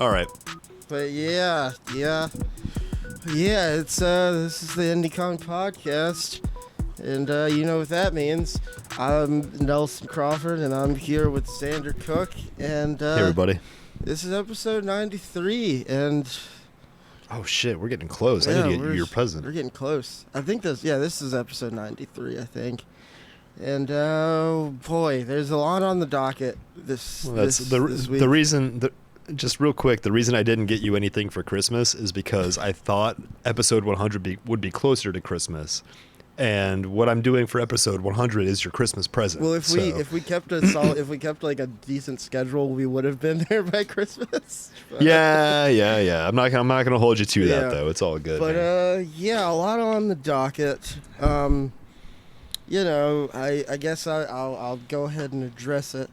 All right. But yeah. It's this is the IndiCon Podcast, and you know what that means. I'm Nelson Crawford, and I'm here with Xander Cook, and Hey, everybody. This is episode 93, and Oh shit, we're getting close. yeah, I need to get your present. We're getting close. I think this is episode 93. I think. And boy, there's a lot on the docket this week. The reason. Just real quick, the reason I didn't get you anything for Christmas is because I thought episode 100 would be closer to Christmas, and what I'm doing for episode 100 is your Christmas present. Well, if we kept like a decent schedule, we would have been there by Christmas. Yeah. I'm not gonna hold you to that though. It's all good. But man. a lot on the docket. I guess I'll go ahead and address it.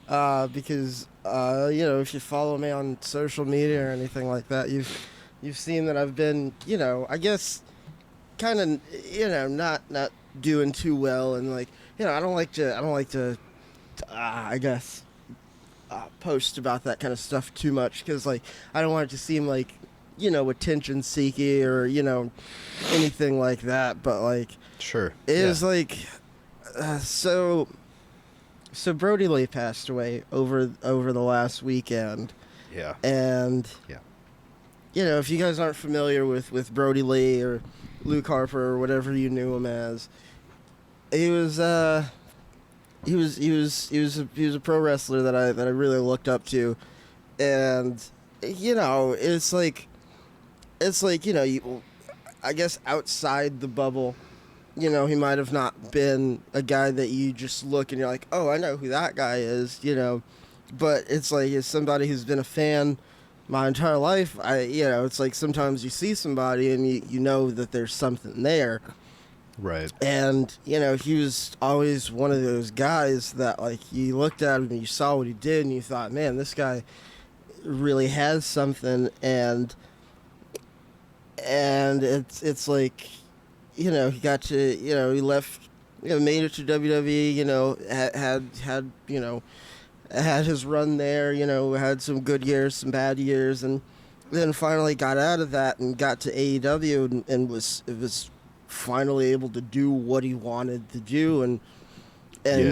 Because if you follow me on social media or anything like that, you've seen that I've been, I guess, kind of, not doing too well, and I don't like to, I guess, post about that kind of stuff too much, because I don't want it to seem like, attention seeking or anything like that, but sure, it is So Brodie Lee passed away over the last weekend. Yeah. And if you guys aren't familiar with Brodie Lee or Luke Harper or whatever you knew him as, he was a pro wrestler that I really looked up to, and I guess outside the bubble. He might have not been a guy that you just look and you're like, oh, I know who that guy is, But it's as somebody who's been a fan my entire life, it's like sometimes you see somebody and you know that there's something there. Right. And, he was always one of those guys that, you looked at him and you saw what he did and you thought, man, this guy really has something. And it's like... he got to, he left, made it to WWE, had his run there, had some good years, some bad years, and then finally got out of that and got to AEW and was finally able to do what he wanted to do and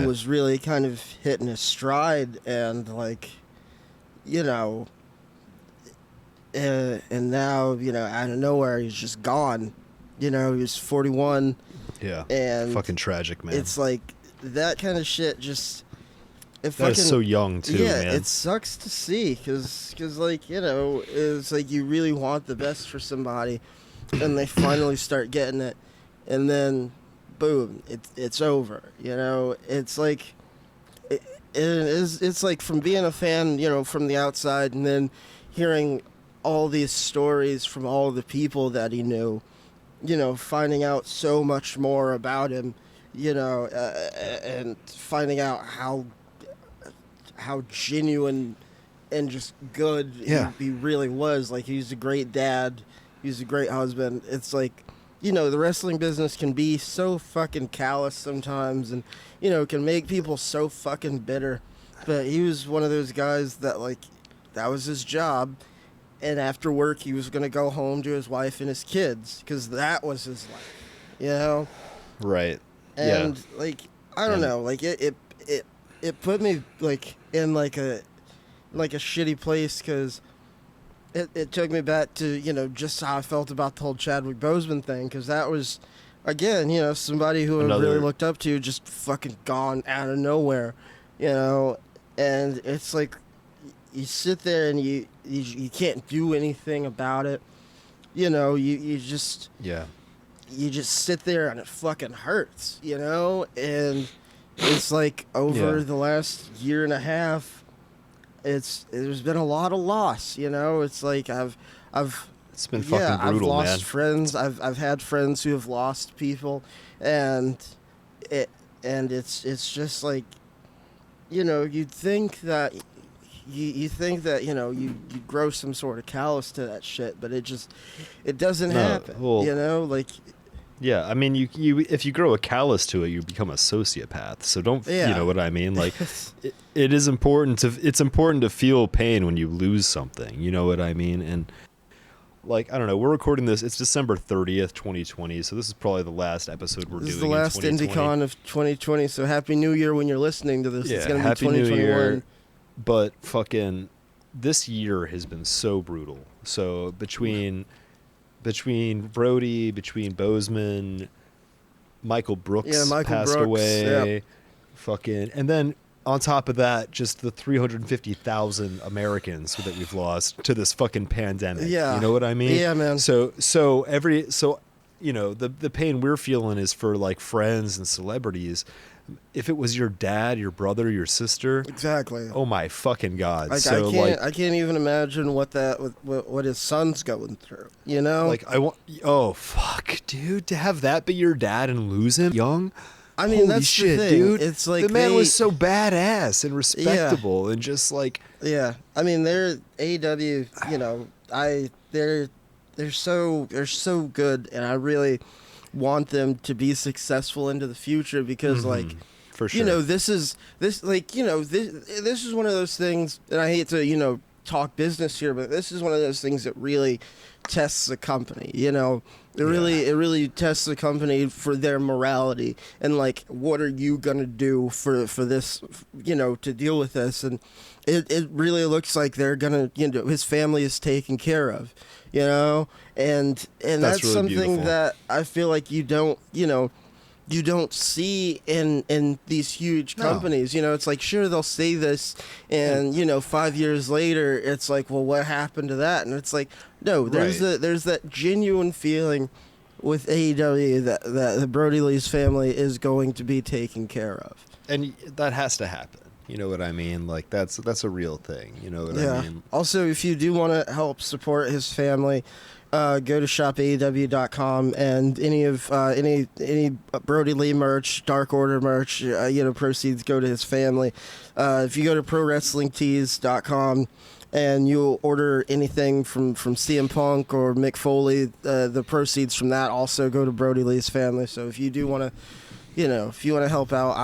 was really kind of hitting his stride and and now, out of nowhere, he's just gone. He was 41. Yeah. And fucking tragic, man. It's that kind of shit just... That is so young, too, man. Yeah, it sucks to see, because it's you really want the best for somebody, and they finally start getting it, and then, boom, it's over, It's it's from being a fan, from the outside, and then hearing all these stories from all the people that he knew, finding out so much more about him, and finding out how genuine and just good he really was. He's a great dad. He's a great husband. It's the wrestling business can be so fucking callous sometimes and, can make people so fucking bitter. But he was one of those guys that, that was his job. And after work, he was going to go home to his wife and his kids, because that was his life, Right. And, I don't know, it put me, in, a shitty place, because it took me back to, just how I felt about the whole Chadwick Boseman thing, because that was, again, somebody who I really looked up to just fucking gone out of nowhere, and it's you sit there and you can't do anything about it. You just sit there and it fucking hurts, and it's over the last year and a half, there's been a lot of loss, it's it's been fucking brutal, I've lost man. friends. I've had friends who have lost people, and it's just you'd think that you think that you grow some sort of callous to that shit, but it doesn't happen. Well, Yeah, I mean, you if you grow a callus to it, you become a sociopath. So don't, you know what I mean? Like, it is important to feel pain when you lose something. You know what I mean? And like, I don't know, we're recording this. It's December 30th, 2020. So this is probably the last episode we're doing. This is the last IndiCon of 2020. So Happy New Year when you're listening to this. Yeah, it's gonna be Happy 2021. New Year. But fucking, this year has been so brutal. So between Brodie, between Bozeman, Michael Brooks passed away, fucking, and then on top of that, just the 350,000 Americans that we've lost to this fucking pandemic. Yeah, you know what I mean? Yeah, man. So you know, the pain we're feeling is for like friends and celebrities. If it was your dad, your brother, your sister, exactly. Oh my fucking God! Like, so I can't even imagine what his son's going through. You know, like oh fuck, dude, to have that be your dad and lose him young. I mean, holy that's shit, the thing. Dude. It's like the man was so badass and respectable and just like I mean, they're AEW. You know, they're so good, and I really want them to be successful into the future because like for sure. You know, this is one of those things, and I hate to, you know, talk business here, but this is one of those things that really tests a company. You know, it really tests the company for their morality and like, what are you gonna do for this, you know, to deal with this. And it really looks like they're gonna, you know, his family is taken care of, you know, and that's really something beautiful. that I feel like you don't see in these huge companies. You know, it's like, sure, they'll say this, and you know, 5 years later it's like, well, what happened to that? And it's like, no, there's that genuine feeling with AEW that the Brodie Lee's family is going to be taken care of, and that has to happen. You know what I mean? Like, that's a real thing. You know what I mean? Also, if you do want to help support his family, go to shopaew.com, and any Brodie Lee merch, Dark Order merch, you know, proceeds go to his family. If you go to prowrestlingtees.com and you'll order anything from CM Punk or Mick Foley, the proceeds from that also go to Brodie Lee's family. So if you do want to, you know, if you want to help out,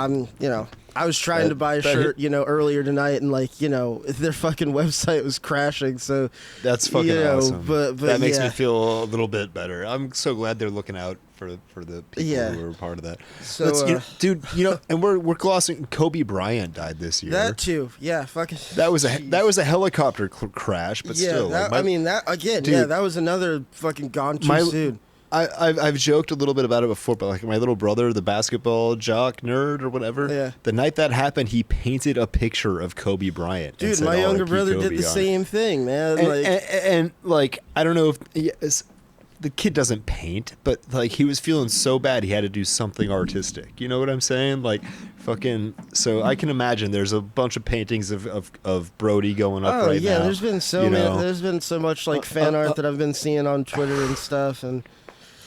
I was trying to buy a shirt, you know, earlier tonight, and like, you know, their fucking website was crashing. So that's fucking awesome. But that makes me feel a little bit better. I'm so glad they're looking out for the people who are part of that. So, you know, dude, you know, and we're glossing. Kobe Bryant died this year. That too, yeah, fucking. That was a helicopter crash, but still. That, like I mean, that again, dude, that was another fucking gone too soon. I've joked a little bit about it before, but like my little brother, the basketball jock nerd or whatever, the night that happened, he painted a picture of Kobe Bryant. Dude, my younger brother did the same thing, man. And like, I don't know if the kid doesn't paint, but like, he was feeling so bad he had to do something artistic. You know what I'm saying? Like, fucking. So I can imagine there's a bunch of paintings of Brodie going up right now. There's been there's been so much like fan art that I've been seeing on Twitter and stuff, and.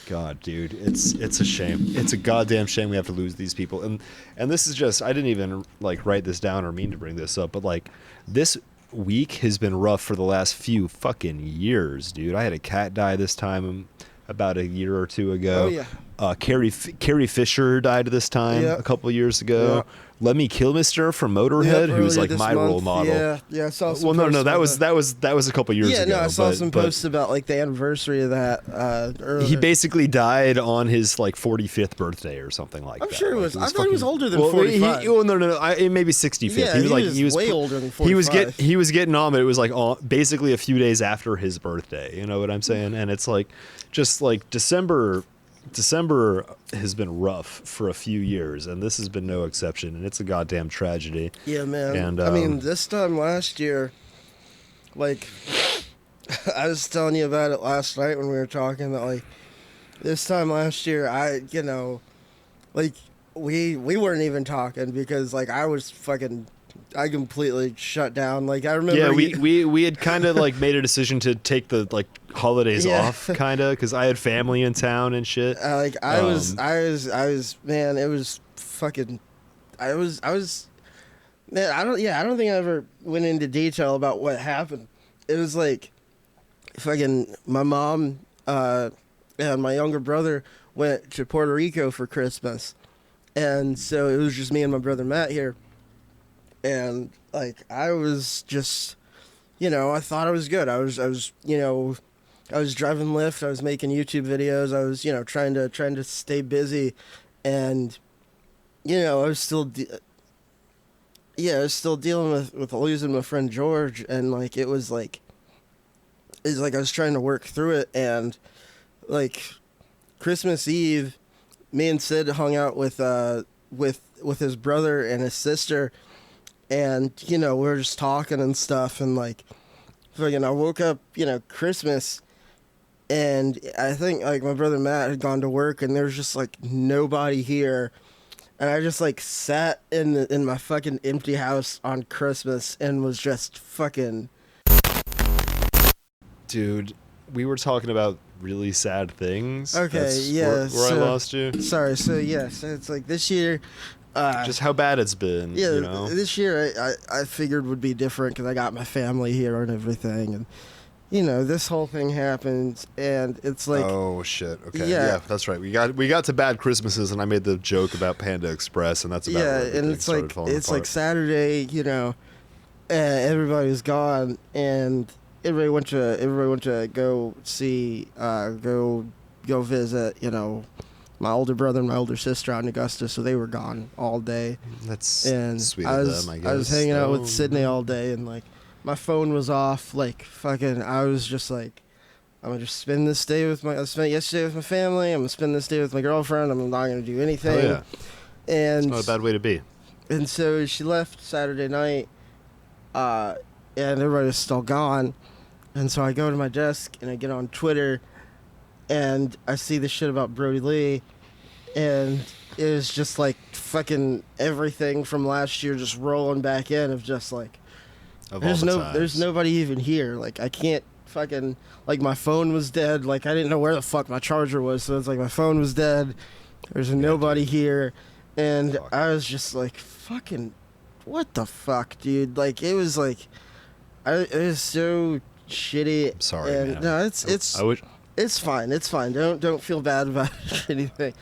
God, dude, it's a shame. It's a goddamn shame we have to lose these people. And this is just, I didn't even like write this down or mean to bring this up, but like, this week has been rough for the last few fucking years, dude. I had a cat die this time about a year or two ago. Oh, yeah. Carrie Fisher died this time a couple of years ago. Yeah. Lemmy Kilmister from Motorhead, who's like my role model. Yeah, I saw some no, that was a couple years ago. Yeah, no, I saw some posts about like the anniversary of that. He basically died on his like 45th birthday or something like that. I'm sure it was. Like, I thought he was older than 45. No, maybe 65th. Yeah, he was way older than 45. He was getting on, but it was like basically a few days after his birthday. You know what I'm saying? And it's like, just like December has been rough for a few years, and this has been no exception, and it's a goddamn tragedy. Yeah, man. And I mean, this time last year, like, I was telling you about it last night when we were talking, that like, this time last year, we weren't even talking because like I completely shut down. Like, I remember. Yeah, we had kind of like made a decision to take the like holidays off, kind of, because I had family in town and shit. I was man. It was fucking. I was. Man, I don't think I ever went into detail about what happened. It was like, fucking, my mom and my younger brother went to Puerto Rico for Christmas. And so it was just me and my brother Matt here. And, like, I was just, I thought I was good. I was driving Lyft. I was making YouTube videos. I was, trying to stay busy. And, I was still, dealing with losing my friend George. And, like, it was like I was trying to work through it. And, like, Christmas Eve, me and Sid hung out with his brother and his sister. And, we were just talking and stuff. And, like, fucking, I woke up, Christmas. And I think, like, my brother Matt had gone to work. And there was just, like, nobody here. And I just, like, sat in my fucking empty house on Christmas. And was just fucking... Dude, we were talking about really sad things. Okay, That's yeah. Where I lost you. Sorry, so, it's like this year... just how bad it's been. Yeah, this year I figured would be different because I got my family here and everything, and this whole thing happens, and it's like, oh shit, okay, yeah, that's right. We got to bad Christmases, and I made the joke about Panda Express, and that's about where and it's like Saturday, everybody was gone, and everybody went to go see go visit, my older brother and my older sister out in Augusta, so they were gone all day. That's sweet of them, I guess. I was hanging out with Sydney all day, and, like, my phone was off. Like, fucking, I was just like, I'm going to just spend this day I spent yesterday with my family. I'm going to spend this day with my girlfriend. I'm not going to do anything. Oh, yeah. And it's not a bad way to be. And so she left Saturday night, and everybody was still gone. And so I go to my desk, and I get on Twitter, and I see this shit about Brodie Lee, and it was just like fucking everything from last year just rolling back in of just like, there's nobody even here. Like, I can't fucking, like, my phone was dead. Like, I didn't know where the fuck my charger was, so it's like my phone was dead. There's nobody here, and I was just like, fucking, what the fuck, dude? Like, it was like, it was so shitty. I'm sorry, and, man. No, it's fine. It's fine. Don't feel bad about anything.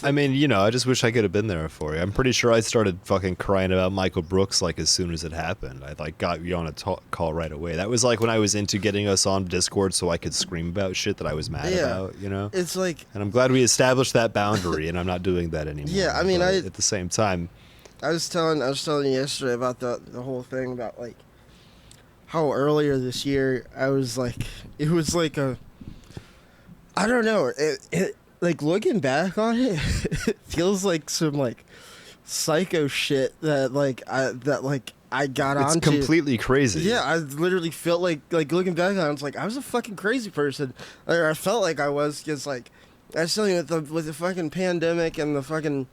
I mean, I just wish I could have been there for you. I'm pretty sure I started fucking crying about Michael Brooks, like, as soon as it happened. I, like, got you on a call right away. That was, like, when I was into getting us on Discord so I could scream about shit that I was mad about, It's like... And I'm glad we established that boundary, and I'm not doing that anymore. Yeah, I mean, at the same time... I was telling you yesterday about the whole thing about, like, how earlier this year I was, like... It was, like, I don't know. It like, looking back on it, it feels like some, like, psycho shit that I got onto. It's completely crazy. Yeah, I literally felt like looking back on it, it's like I was a fucking crazy person. Or I felt like I was, because, like, I was telling you with the fucking pandemic and the fucking,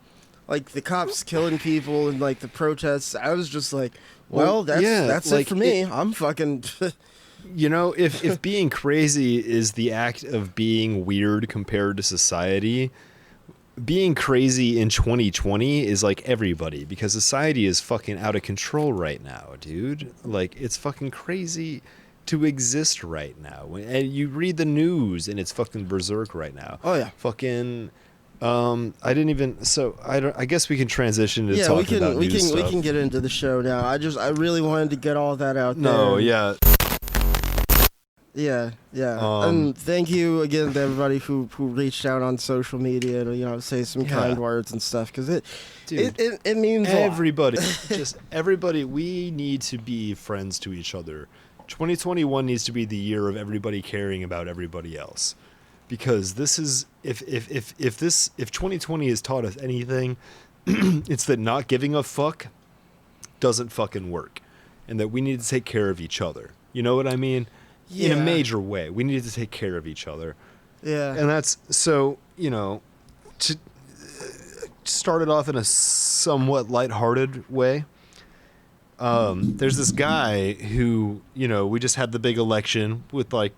like, the cops killing people and, like, the protests. I was just like, well, that's like, it for me. I'm fucking. If being crazy is the act of being weird compared to society, being crazy in 2020 is like everybody, because society is fucking out of control right now, dude. Like, it's fucking crazy to exist right now. And you read the news and it's fucking berserk right now. Oh yeah. Fucking I guess we can transition to talking about news stuff. We can get into the show now. I really wanted to get all that out there. No, yeah. Yeah. And thank you again to everybody who reached out on social media to say some kind words and stuff, because it means everybody. Just everybody. We need to be friends to each other. 2021 needs to be the year of everybody caring about everybody else, because this is if 2020 has taught us anything, it's that not giving a fuck doesn't fucking work, and that we need to take care of each other. You know what I mean? Yeah. In a major way. We need to take care of each other. Yeah. And that's, so, to start it off in a somewhat lighthearted way, there's this guy who, we just had the big election with, like,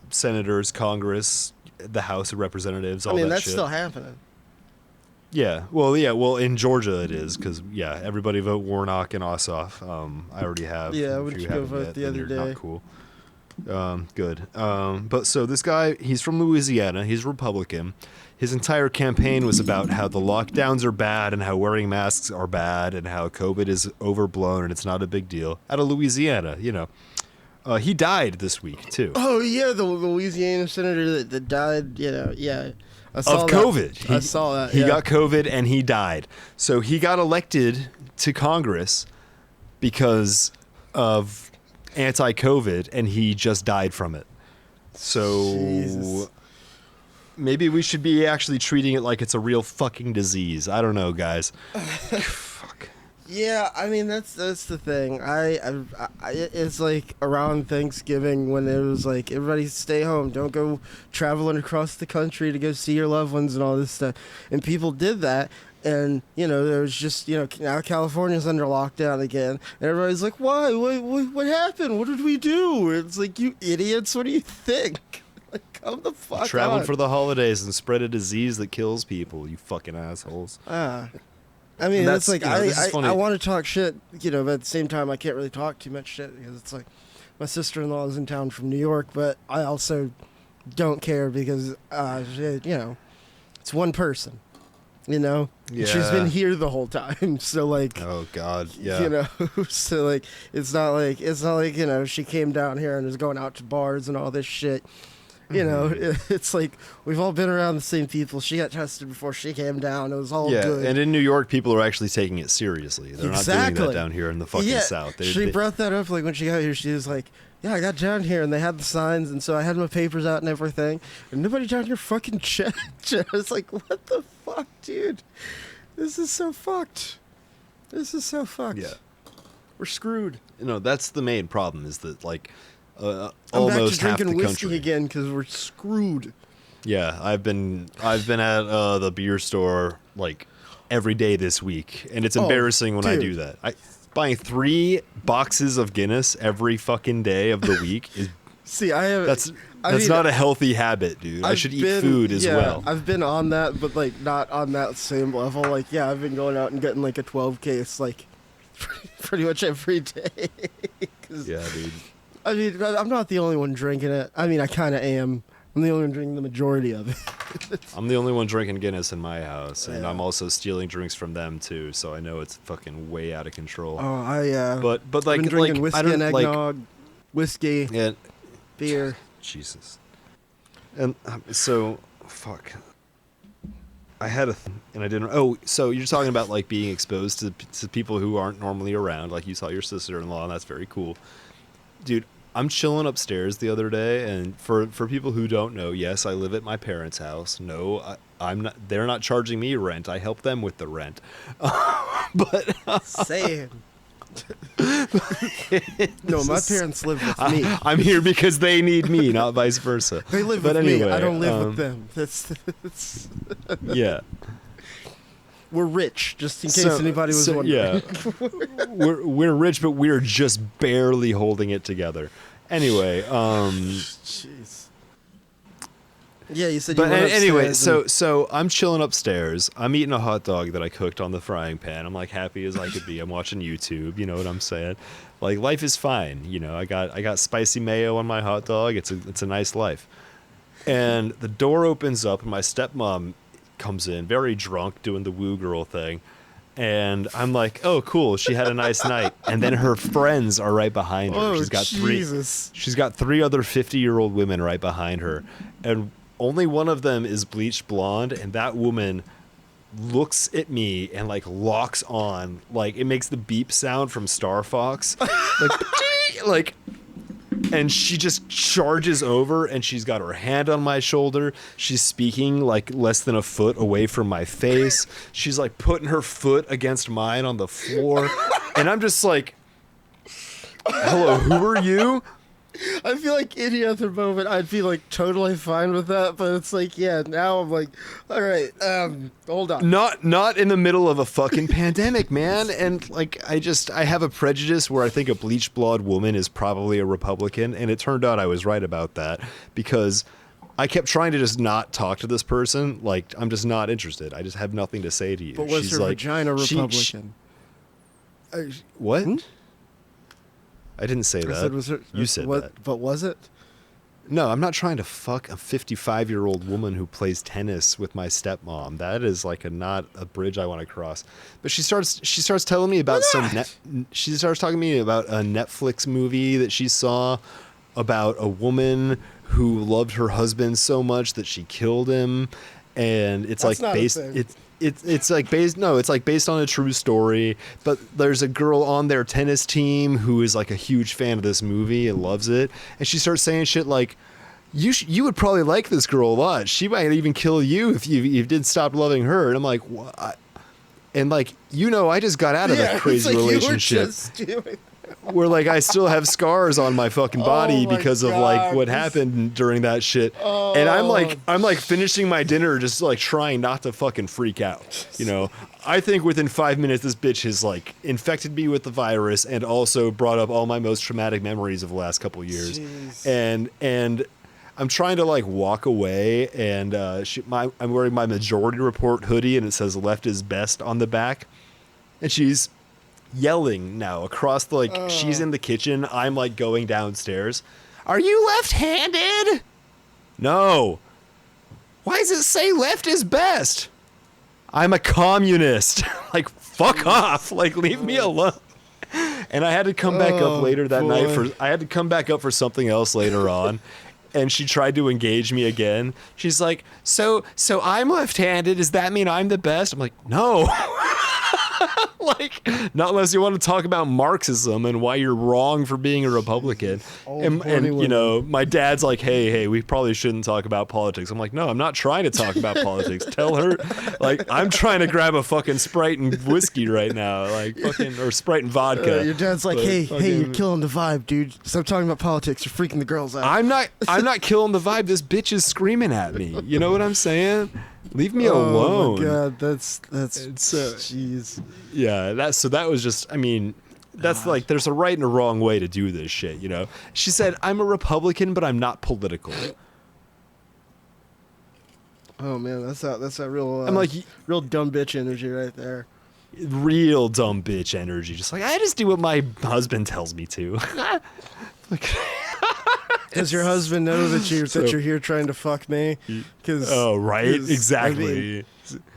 senators, Congress, the House of Representatives, all that shit. That's still happening. Yeah. Well, in Georgia it is, because, everybody vote Warnock and Ossoff. I already have. Yeah, I went to go vote the other day. Not cool. Good. But so this guy, he's from Louisiana. He's Republican. His entire campaign was about how the lockdowns are bad and how wearing masks are bad and how COVID is overblown and it's not a big deal. Out of Louisiana, you know. He died this week, too. Oh, yeah, the Louisiana senator that died, yeah. I saw Of that. COVID. I saw that, He yeah. got COVID and he died. So he got elected to Congress because of anti-COVID and he just died from it. So Jesus. maybe we should be actually treating it like it's a real fucking disease. I don't know, guys. Fuck. Yeah, I mean that's the thing. I it's like around Thanksgiving when it was like everybody stay home, don't go traveling across the country to go see your loved ones and all this stuff. And people did that, and there was just now California's under lockdown again, and everybody's like, why? What happened? What did we do? It's like, you idiots. What do you think? Like, come the fuck Traveled on. for the holidays and spread a disease that kills people. You fucking assholes. I mean, And it's like this is funny. I want to talk shit, but at the same time, I can't really talk too much shit because it's like my sister-in-law is in town from New York, but I also don't care because, it's one person, Yeah. She's been here the whole time, so like, Oh God, yeah. so like, it's not like she came down here and is going out to bars and all this shit. It's like we've all been around the same people. She got tested before she came down. It was all good. And in New York, people are actually taking it seriously. They're not doing that down here in the fucking South. She brought that up like when she got here. She was like, "Yeah, I got down here and they had the signs, and so I had my papers out and everything, and nobody down here fucking checked." I was like, "What the fuck, dude? This is so fucked. This is so fucked. Yeah, we're screwed. That's the main problem. Is that like I'm almost back half to the drinking whiskey country again because we're screwed." Yeah, I've been at the beer store like every day this week, and it's embarrassing when I do that. Buying 3 boxes of Guinness every fucking day of the week is that's not a healthy habit, dude. I should eat food as well. I've been on that, but like not on that same level. Like, yeah, I've been going out and getting like a 12 case like pretty much every day. Yeah, dude. I mean, I'm not the only one drinking it. I mean, I kind of am. I'm the only one drinking the majority of it. I'm the only one drinking Guinness in my house, and Yeah. I'm also stealing drinks from them too. So I know it's fucking way out of control. Oh, But I've like, been drinking whiskey I don't and eggnog, whiskey, and beer. Jesus. And so, fuck. I had and I didn't. Oh, so you're talking about like being exposed to people who aren't normally around. Like you saw your sister-in-law, and that's very cool, dude. I'm chilling upstairs the other day, and for people who don't know, yes, I live at my parents' house. No, I'm not. They're not charging me rent. I help them with the rent. But Same. No, my parents live with me. I'm here because they need me, not vice versa. They live But with anyway, me. I don't live with them. That's Yeah. We're rich, just in case anybody was wondering. Yeah, we're rich, but we're just barely holding it together. Anyway, Jeez. Yeah, you said you but went anyway, upstairs so I'm chilling upstairs. I'm eating a hot dog that I cooked on the frying pan. I'm like happy as I could be. I'm watching YouTube. You know what I'm saying? Like life is fine. I got spicy mayo on my hot dog. It's a nice life. And the door opens up, and my stepmom comes in very drunk doing the woo girl thing, and I'm like, oh cool, she had a nice night. And then her friends are right behind her. Oh, she's got Jesus. She's got 3 other 50-year-old women right behind her, and only one of them is bleached blonde, and that woman looks at me and like locks on, like it makes the beep sound from Star Fox, like and she just charges over, and she's got her hand on my shoulder. She's speaking like less than a foot away from my face. She's like putting her foot against mine on the floor. And I'm just like, hello, who are you? I feel like any other moment I'd be like totally fine with that, but it's like, yeah, now I'm like, all right, hold on. Not in the middle of a fucking pandemic, man. And like, I have a prejudice where I think a bleached blonde woman is probably a Republican, and it turned out I was right about that, because I kept trying to just not talk to this person. Like, I'm just not interested. I just have nothing to say to you. But was She's her like, vagina Republican? what? I didn't say that. You said that. But was it? No, I'm not trying to fuck a 55-year-old woman who plays tennis with my stepmom. That is like not a bridge I want to cross. But she starts telling me about she starts talking to me about a Netflix movie that she saw about a woman who loved her husband so much that she killed him, and it's That's like based it's like based on a true story, but there's a girl on their tennis team who is like a huge fan of this movie and loves it, and she starts saying shit like, you would probably like this girl a lot. She might even kill you if you did stop loving her. And I'm like, what? And like, I just got out of that crazy relationship where like I still have scars on my fucking body because of like what happened during that shit. And I'm like finishing my dinner, just like trying not to fucking freak out. I think within 5 minutes, this bitch has like infected me with the virus and also brought up all my most traumatic memories of the last couple of years. Jeez. And I'm trying to like walk away, and I'm wearing my Majority Report hoodie, and it says "Left is best" on the back, and she's yelling now across the she's in the kitchen. I'm like going downstairs. Are you left-handed? No. Why does it say left is best? I'm a communist. Like, fuck off. Like, leave me alone. And I had to come back up later that night I had to come back up for something else later on. And she tried to engage me again. She's like, so I'm left-handed. Does that mean I'm the best? I'm like, no. Like, not unless you want to talk about Marxism and why you're wrong for being a Republican. And my dad's like, hey, we probably shouldn't talk about politics. I'm like, no, I'm not trying to talk about politics. Tell her, like, I'm trying to grab a fucking Sprite and whiskey right now, like fucking, or Sprite and vodka. Your dad's like, hey, you're killing the vibe, dude. Stop talking about politics. You're freaking the girls out. I'm not killing the vibe. This bitch is screaming at me. You know what I'm saying? Leave me alone. Oh my god, that's jeez. Yeah, that was just, I mean, that's like, there's a right and a wrong way to do this shit, She said, I'm a Republican, but I'm not political. Oh man, that's a real I'm like, real dumb bitch energy right there. Real dumb bitch energy. Just like, I just do what my husband tells me to. Like, does your husband know that you're here trying to fuck me? Right, exactly.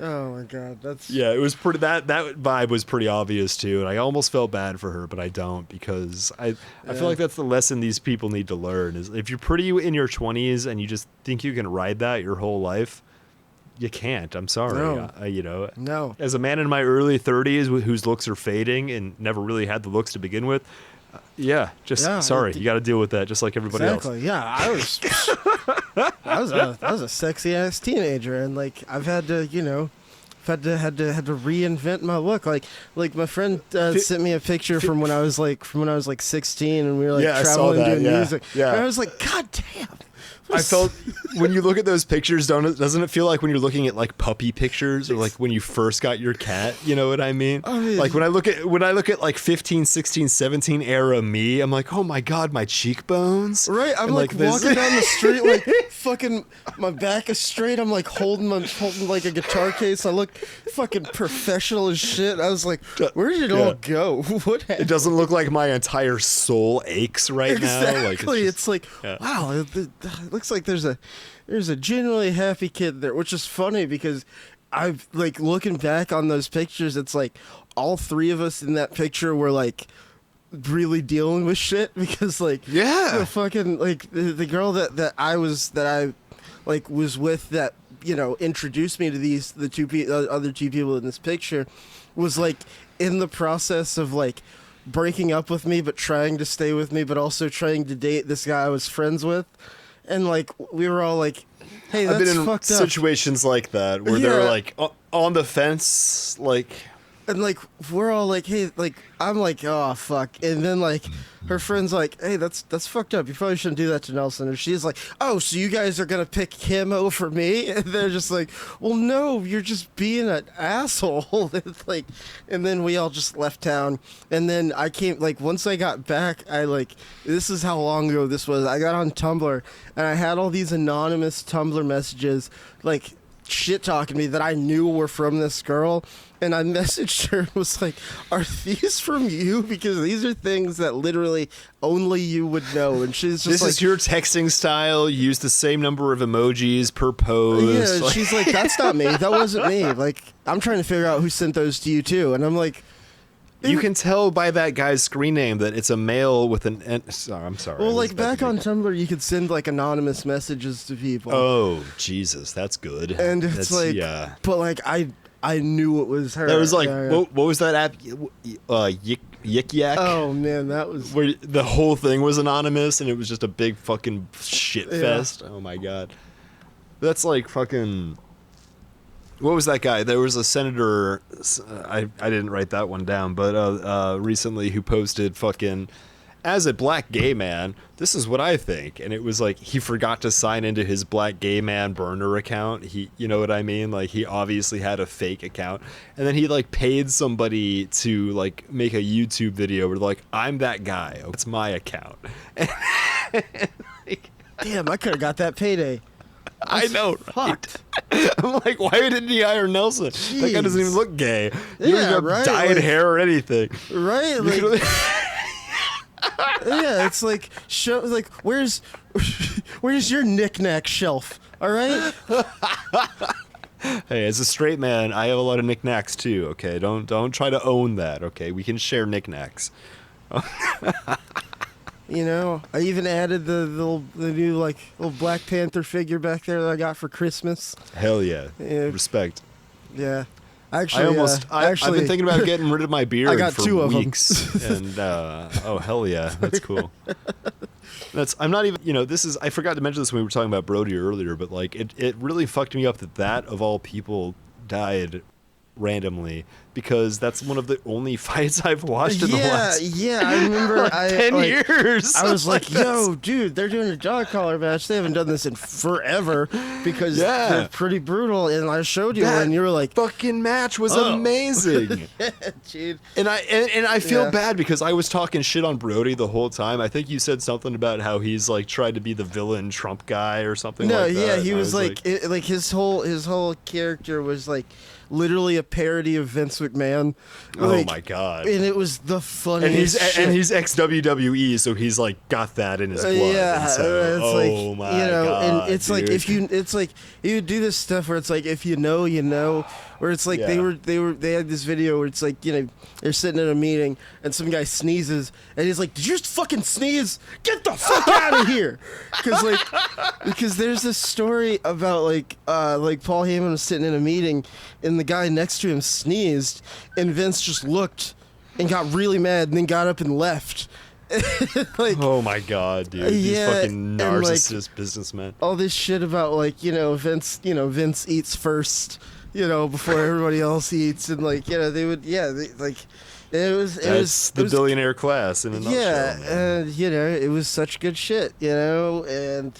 Oh my god, that's it was pretty. That vibe was pretty obvious too, and I almost felt bad for her, but I don't, because I feel like that's the lesson these people need to learn: is if you're pretty in your 20s and you just think you can ride that your whole life, you can't. I'm sorry. No. No. As a man in my early 30s whose looks are fading and never really had the looks to begin with. Sorry, you got to deal with that, just like everybody else. Exactly. Yeah, I was a sexy ass teenager, and like I've had to, had to reinvent my look. Like my friend sent me a picture from when I was like 16, and we were like traveling doing music. Yeah. And I was like, God damn. I felt when you look at those pictures, doesn't it feel like when you're looking at like puppy pictures, or like when you first got your cat? You know what I mean? Like when I look at like 15, 16, 17 era me, I'm like, oh my god, my cheekbones. Right, I'm like walking down the street like fucking, my back is straight. I'm like holding like a guitar case. I look fucking professional as shit. I was like, where did it all go? What happened? It doesn't look like my entire soul aches right now. Like it's like wow. It looks like there's a genuinely happy kid there, which is funny because I've like looking back on those pictures, it's like all three of us in that picture were like really dealing with shit, because like the fucking like the girl that I was with, that introduced me to the other two people in this picture, was like in the process of like breaking up with me but trying to stay with me, but also trying to date this guy I was friends with. And like we were all like, "Hey, that's fucked up." I've been in situations like that where they're like on the fence, like, and like we're all like, "Hey," like I'm like, "Oh fuck," and then like her friend's like, "Hey, that's fucked up. You probably shouldn't do that to Nelson." And she's like, "Oh, so you guys are gonna pick him over me?" And they're just like, "Well, no, you're just being an asshole." It's like, and then we all just left town. And then I came, like, once I got back, this is how long ago this was. I got on Tumblr and I had all these anonymous Tumblr messages, like shit talking me that I knew were from this girl. And I messaged her and was like, are these from you? Because these are things that literally only you would know. And she's just this like... is your texting style. You use the same number of emojis per post. Yeah, she's like, that's not me. That wasn't me. Like, I'm trying to figure out who sent those to you, too. And I'm like... You can tell by that guy's screen name that it's a male with an... I'm sorry. Well, like, back on Tumblr, you could send, like, anonymous messages to people. Oh, Jesus. That's good. And it's like... Yeah. But, like, I knew it was her. That was like, what was that app? Yik Yak? Oh, man, that was... Where the whole thing was anonymous and it was just a big fucking shit fest. Oh, my God. That's like fucking... What was that guy? There was a senator, I didn't write that one down, but recently who posted fucking... As a black gay man, this is what I think. And it was like he forgot to sign into his black gay man burner account. You know what I mean? Like he obviously had a fake account. And then he like paid somebody to like make a YouTube video where like, I'm that guy. It's my account. Damn, I could have got that payday. I know. Right? I'm like, why didn't he hire Nelson? Jeez. That guy doesn't even look gay. You don't even have dyed like, hair or anything. Right? Like, yeah, it's like show like where's your knick-knack shelf? All right. Hey, as a straight man, I have a lot of knickknacks too. Okay, don't try to own that. Okay, we can share knickknacks. You know, I even added the new like little Black Panther figure back there that I got for Christmas. Hell yeah, respect. Yeah. Actually, I've been thinking about getting rid of my beard I got for 2 of weeks. And oh hell yeah, that's cool. I'm not even, I forgot to mention this when we were talking about Brodie earlier, but like it really fucked me up that of all people died randomly, because that's one of the only fights I've watched in the last I remember 10 years. I was like, yo, dude, they're doing a dog collar match. They haven't done this in forever because they're pretty brutal. And I showed you and you were like, fucking match was amazing. Yeah, dude. And I feel bad because I was talking shit on Brodie the whole time. I think you said something about how he's like tried to be the villain Trump guy or something like that. No, yeah, he was like his whole character was like literally a parody of Vince McMahon. Oh my God. And it was the funniest shit. And he's ex-WWE, so he's like got that in his blood. Yeah, so, it's my God, and it's dude. like it's like you do this stuff where it's like if you know, you know, where it's like they had this video where it's like, they're sitting in a meeting and some guy sneezes and he's like, did you just fucking sneeze? Get the fuck out of here. Because there's this story about like Paul Heyman was sitting in a meeting and the guy next to him sneezed and Vince just looked and got really mad and then got up and left. Like, oh my God, dude. These fucking narcissist businessmen. All this shit about like, Vince eats first, before everybody else eats, and like, they would, it was the billionaire class in a nutshell. Yeah, and it was such good shit, and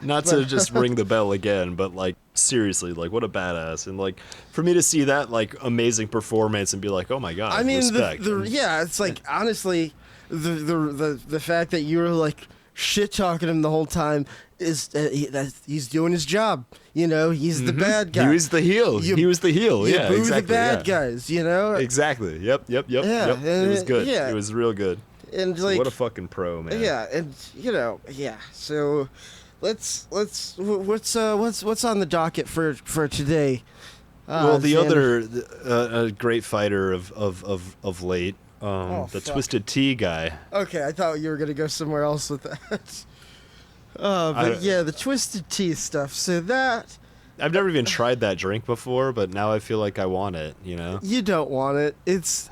Not to just ring the bell again, but like seriously, like what a badass, and like for me to see that like amazing performance and be like, oh my God, I mean, respect. It's like honestly, the fact that you were like shit talking him the whole time is that he's doing his job. He's the bad guy. He was the heel. He was the heel. Yeah, boo exactly. The bad guys. Exactly. Yep. It was good. Yeah. It was real good. And like, what a fucking pro, man. Yeah, and So, let's what's on the docket for today? Well, the other great fighter of late, the Twisted Tea guy. Okay, I thought you were gonna go somewhere else with that. But the Twisted Tea stuff. So that I've never even tried that drink before, but now I feel like I want it. You don't want it. It's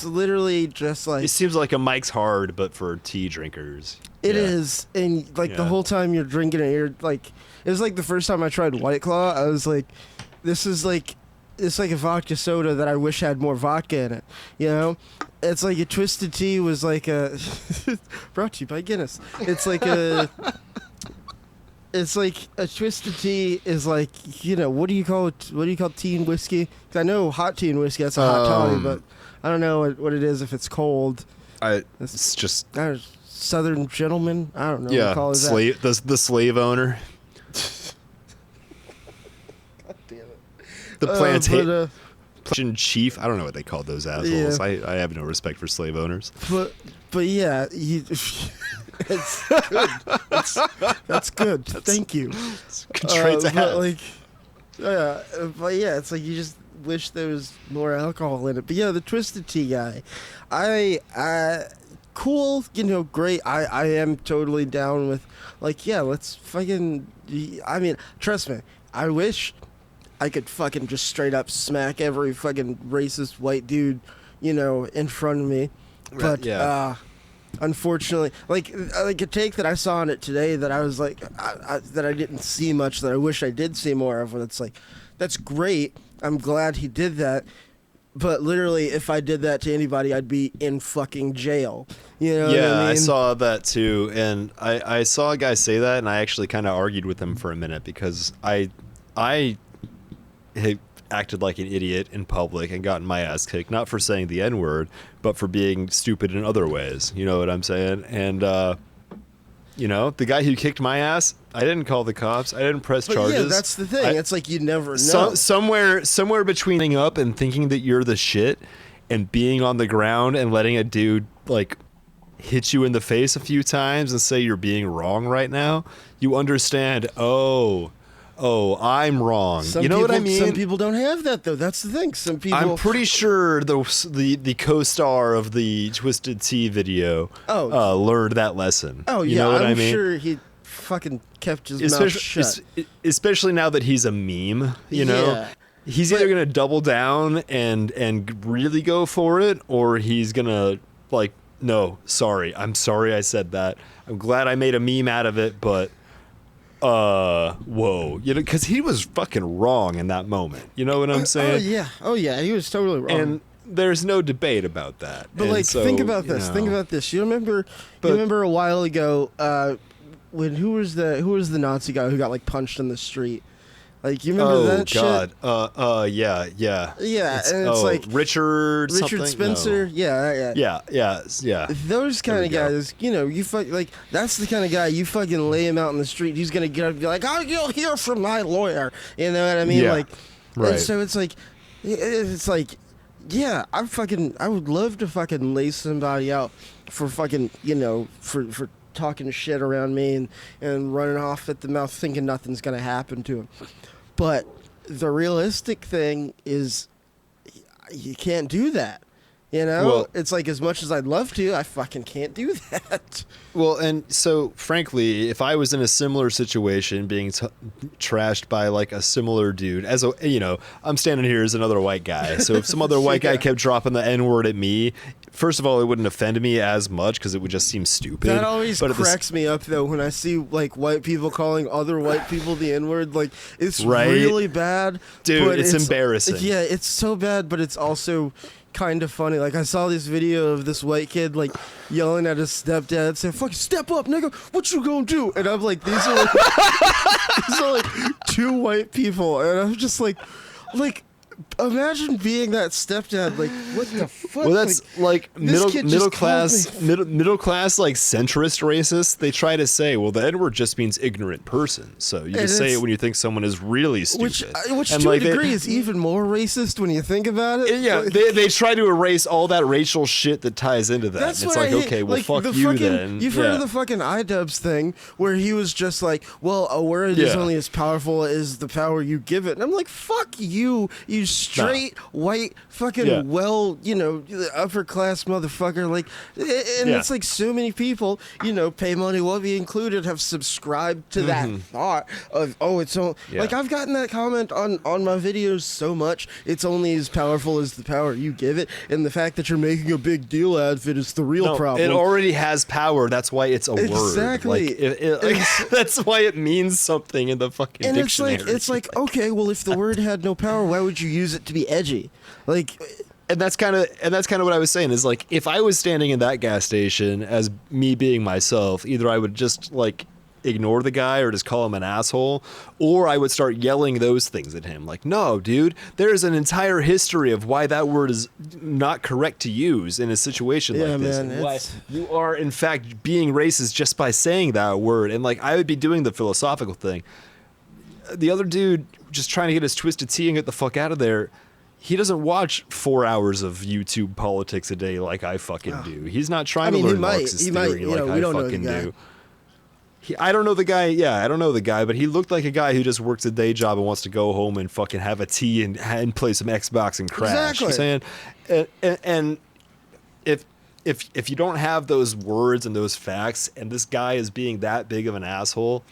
literally just like, it seems like a Mike's Hard, but for tea drinkers. It is, and like the whole time you're drinking it, you're like, it was like the first time I tried White Claw. I was like, it's like a vodka soda that I wish had more vodka in it. It's like a Twisted Tea was like a brought to you by Guinness. It's like a Twisted Tea is like, what do you call it? What do you call tea and whiskey? 'Cause I know hot tea and whiskey, that's a hot toddy, but I don't know what it is if it's cold. It's just Southern gentleman. I don't know. Yeah, what call it the slave owner. The plantation chief. I don't know what they called those assholes. Yeah. I have no respect for slave owners. But yeah, it's good. That's good. Thank you. Good trait to have. But yeah, it's like you just wish there was more alcohol in it. But yeah, the Twisted Tea guy, cool, great. I am totally down with, let's fucking. I mean, trust me. I wish I could fucking just straight up smack every fucking racist white dude, in front of me. But unfortunately, like a take that I saw on it today that I was like, that I didn't see much, that I wish I did see more of. When it's like, that's great. I'm glad he did that. But literally, if I did that to anybody, I'd be in fucking jail. You know what I mean? I saw that too, and I saw a guy say that, and I actually kind of argued with him for a minute because I had acted like an idiot in public and gotten my ass kicked, not for saying the N-word, but for being stupid in other ways. You know what I'm saying? And the guy who kicked my ass, I didn't call the cops. I didn't press charges. Yeah, that's the thing. It's like you never know. Somewhere between hanging up and thinking that you're the shit and being on the ground and letting a dude like hit you in the face a few times and say you're being wrong right now, you understand, I'm wrong. What I mean? Some people don't have that, though. That's the thing. Some people... I'm pretty sure the co-star of the Twisted Tea video learned that lesson. Oh, you know what I mean? I'm sure he fucking kept his mouth shut. Especially now that he's a meme, you know? Yeah. He's either going to double down and really go for it, or he's going to, like, no, sorry. I'm sorry I said that. I'm glad I made a meme out of it, but... whoa, because he was fucking wrong in that moment. You know what I'm saying? Oh yeah, he was totally wrong. And there's no debate about that. But think about this. Think about this. You remember a while ago when who was the Nazi guy who got like punched in the street? Like, you remember that shit? Oh, God. Yeah. Yeah, and it's like... Richard Spencer? No. Yeah. Those kind of guys, that's the kind of guy, you fucking lay him out in the street, he's going to get up and be like, you'll hear from my lawyer. You know what I mean? Yeah. Like, right. And so it's like, yeah, I would love to fucking lay somebody out for fucking, for talking shit around me and running off at the mouth thinking nothing's going to happen to him. But the realistic thing is you can't do that. Well, it's like, as much as I'd love to, I fucking can't do that. Well, and so, frankly, if I was in a similar situation being trashed by, like, a similar dude, I'm standing here as another white guy. So if some other white guy kept dropping the N-word at me, first of all, it wouldn't offend me as much because it would just seem stupid. That always cracks me up, though, when I see, like, white people calling other white people the N-word. Like, it's really bad. Dude, it's embarrassing. Yeah, it's so bad, but it's also... kind of funny. Like, I saw this video of this white kid like yelling at his stepdad saying, fucking step up, nigga, what you gonna do? And I'm like, these are like two white people, and I'm just like imagine being that stepdad. Like, what the fuck? Well, that's like middle class, like centrist racist. They try to say, well, the N-word just means ignorant person. So you just say it when you think someone is really stupid. Which to a degree is even more racist when you think about it. Yeah, they try to erase all that racial shit that ties into that. That's it's what like, okay, well, fuck you then. You've heard of the fucking iDubbbz thing where he was just like, well, a word is only as powerful as the power you give it. And I'm like, fuck you, you straight white fucking upper class motherfucker. Like, and it's like so many people, Pay Money Wubby included, have subscribed to that thought of, it's all like, I've gotten that comment on my videos so much. It's only as powerful as the power you give it, and the fact that you're making a big deal out of it is the real problem. It already has power. That's why it's a word. Exactly. That's why it means something in the fucking dictionary. It's like, okay, well, if the word had no power, why would you use it to be edgy? Like, and that's kind of what I was saying is, like, if I was standing in that gas station as me being myself, either I would just like ignore the guy or just call him an asshole, or I would start yelling those things at him. Like, no, dude, there's an entire history of why that word is not correct to use in a situation like this. Man, and why you are, in fact, being racist just by saying that word. And, like, I would be doing the philosophical thing. the other dude just trying to get his twisted tea and get the fuck out of there. He doesn't watch 4 hours of YouTube politics a day like I fucking do. He's not trying to learn Marxist theory like I fucking do. I don't know the guy. Yeah, I don't know the guy, but he looked like a guy who just works a day job and wants to go home and fucking have a tea and play some Xbox and crash. Exactly. You know what I'm saying? And if you don't have those words and those facts, and this guy is being that big of an asshole,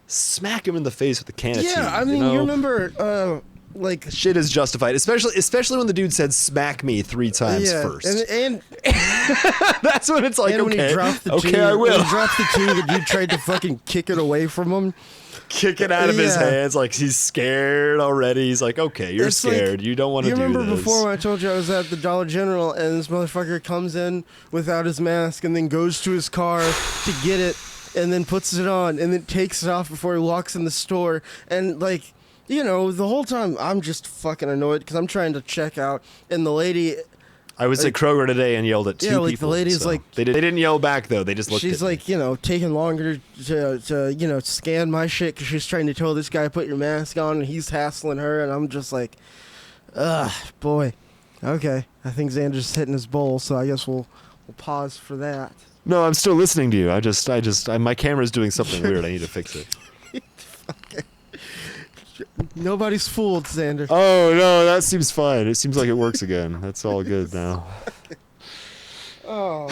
smack him in the face with a can of tea. Yeah, I mean, you remember, like... Shit is justified, especially when the dude said "smack me" 3 times first. And that's when it's like, and okay, when he dropped the tea, I will. When he dropped the tea, the dude tried to fucking kick it away from him. Kick it out of his hands, like he's scared already. He's like, okay, you're scared. You don't want to do this. You remember before when I told you I was at the Dollar General and this motherfucker comes in without his mask and then goes to his car to get it and then puts it on and then takes it off before he walks in the store. And like, you know, the whole time I'm just fucking annoyed because I'm trying to check out and the lady... I was at Kroger today and yelled at 2 people. The lady's so like... They didn't yell back, though. They just looked at me. She's like, you know, taking longer to you know, scan my shit because she's trying to tell this guy, put your mask on, and he's hassling her, and I'm just like, ugh, boy. Okay, I think Xander's hitting his bowl, so I guess we'll pause for that. No, I'm still listening to you. My camera's doing something weird. I need to fix it. Nobody's fooled, Xander. Oh, no, that seems fine. It seems like it works again. That's all good now. Oh.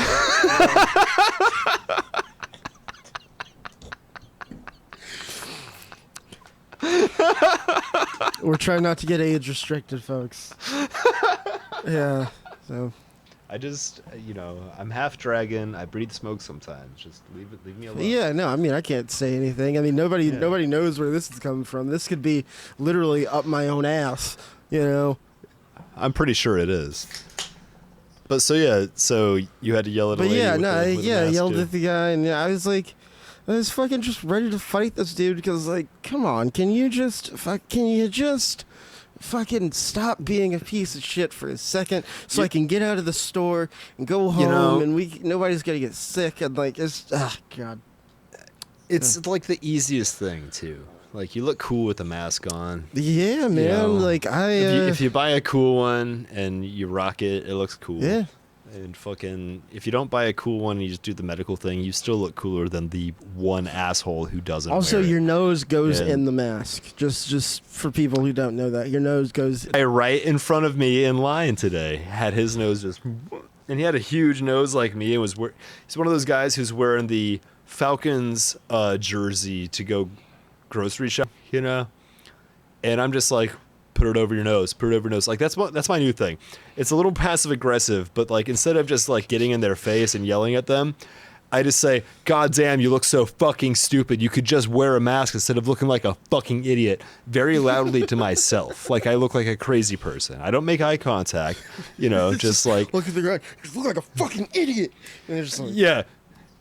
We're trying not to get age restricted, folks. Yeah, so... I just, you know, I'm half dragon. I breathe smoke sometimes. Just leave me alone. Yeah, no, I mean, I can't say anything. I mean, nobody knows where this is coming from. This could be literally up my own ass, you know. I'm pretty sure it is. But so you had to yell at a lady. I yelled at the guy, and I was like, I was fucking just ready to fight this dude because, like, come on, can you just fucking stop being a piece of shit for a second so I can get out of the store and go home and nobody's gonna get sick and like God. It's like the easiest thing too. Like you look cool with the mask on. Yeah, man. You know, like if you buy a cool one and you rock it, it looks cool. Yeah. And fucking, if you don't buy a cool one and you just do the medical thing, you still look cooler than the one asshole who doesn't. Also, wear it. Your nose goes in the mask. Just for people who don't know that, your nose goes. Right in front of me in line today had his nose just, and he had a huge nose like me and he's one of those guys who's wearing the Falcons jersey to go grocery shop, you know, and I'm just like. Put it over your nose. Put it over your nose. Like that's my new thing. It's a little passive aggressive, but like instead of just like getting in their face and yelling at them, I just say, "God damn, you look so fucking stupid. You could just wear a mask instead of looking like a fucking idiot." Very loudly to myself, like I look like a crazy person. I don't make eye contact, you know, just like look at the ground. You look like a fucking idiot. And just like, yeah.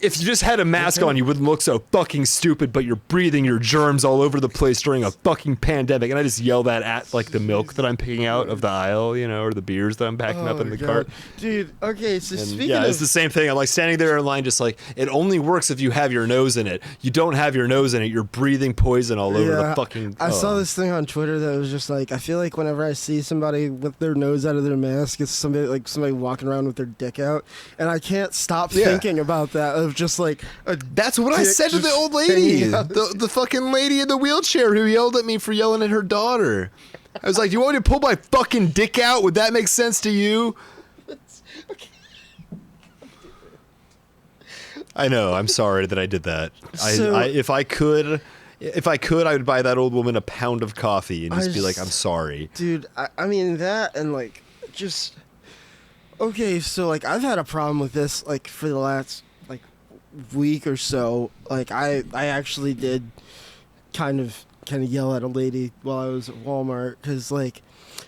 If you just had a mask on, you wouldn't look so fucking stupid, but you're breathing your germs all over the place during a fucking pandemic. And I just yell that at, like, the milk that I'm picking out of the aisle, you know, or the beers that I'm packing up in the cart. Dude, okay, so speaking of... it's of... the same thing. I'm, like, standing there in line just like, it only works if you have your nose in it. You don't have your nose in it. You're breathing poison all over the fucking... I saw this thing on Twitter that was just like, I feel like whenever I see somebody with their nose out of their mask, it's somebody walking around with their dick out. And I can't stop thinking about that, of just, like... That's what I said to the old lady, the fucking lady in the wheelchair who yelled at me for yelling at her daughter. I was like, "Do you want me to pull my fucking dick out? Would that make sense to you?" I know. I'm sorry that I did that. If I could, I would buy that old woman a pound of coffee and just be like, "I'm sorry, dude." I mean that, and like, just okay. So like, I've had a problem with this like for the last week or so. Like I actually did kind of yell at a lady while I was at Walmart because like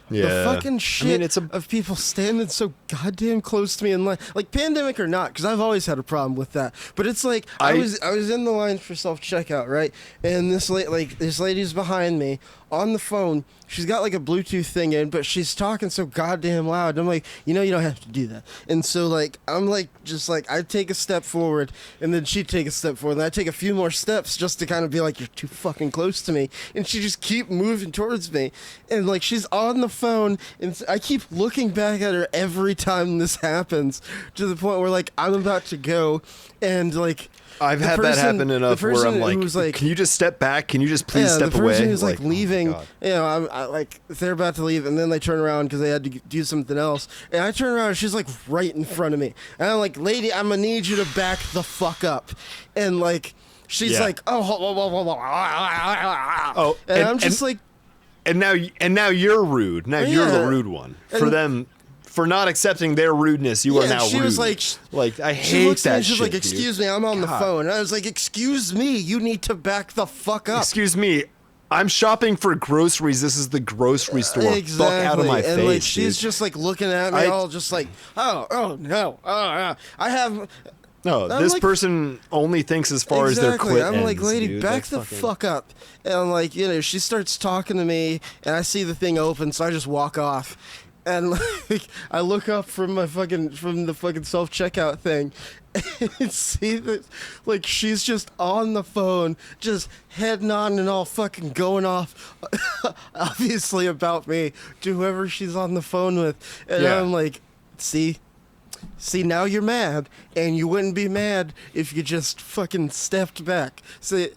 Yeah. The fucking shit of people standing so goddamn close to me in line, like pandemic or not, because I've always had a problem with that. But it's like I was in the line for self checkout, right? And this lady's behind me on the phone. She's got like a Bluetooth thing in, but she's talking so goddamn loud. And I'm like, you don't have to do that. And so like I'm like just like I take a step forward, and then she'd take a step forward, and I take a few more steps just to kind of be like, you're too fucking close to me. And she just keep moving towards me, and like she's on the phone, and I keep looking back at her every time this happens, to the point where like I'm about to go, and like I've had that happen enough where I'm like, can you just step back? Can you just please step away? The person who's like leaving, I like they're about to leave, and then they turn around because they had to do something else, and I turn around and she's like right in front of me, and I'm like, lady, I'm gonna need you to back the fuck up, and like she's like, and I'm just like, and now you're rude. Now you're the rude one for them. For not accepting their rudeness, you are now rude. She was like I hate that shit. She's like, excuse me, I'm on the phone. And I was like, excuse me, you need to back the fuck up. Excuse me, I'm shopping for groceries. This is the grocery store. Exactly. Fuck out of my face, like she's just like looking at me, all just like, oh no, I have. No, this person only thinks as far as their clit I'm ends, like, lady, dude. back the fuck up. And I'm like, she starts talking to me, and I see the thing open, so I just walk off. And like I look up from the fucking self checkout thing, and see that like she's just on the phone, just head nodding and all fucking going off, obviously about me, to whoever she's on the phone with. And I'm like, see, now you're mad, and you wouldn't be mad if you just fucking stepped back. See,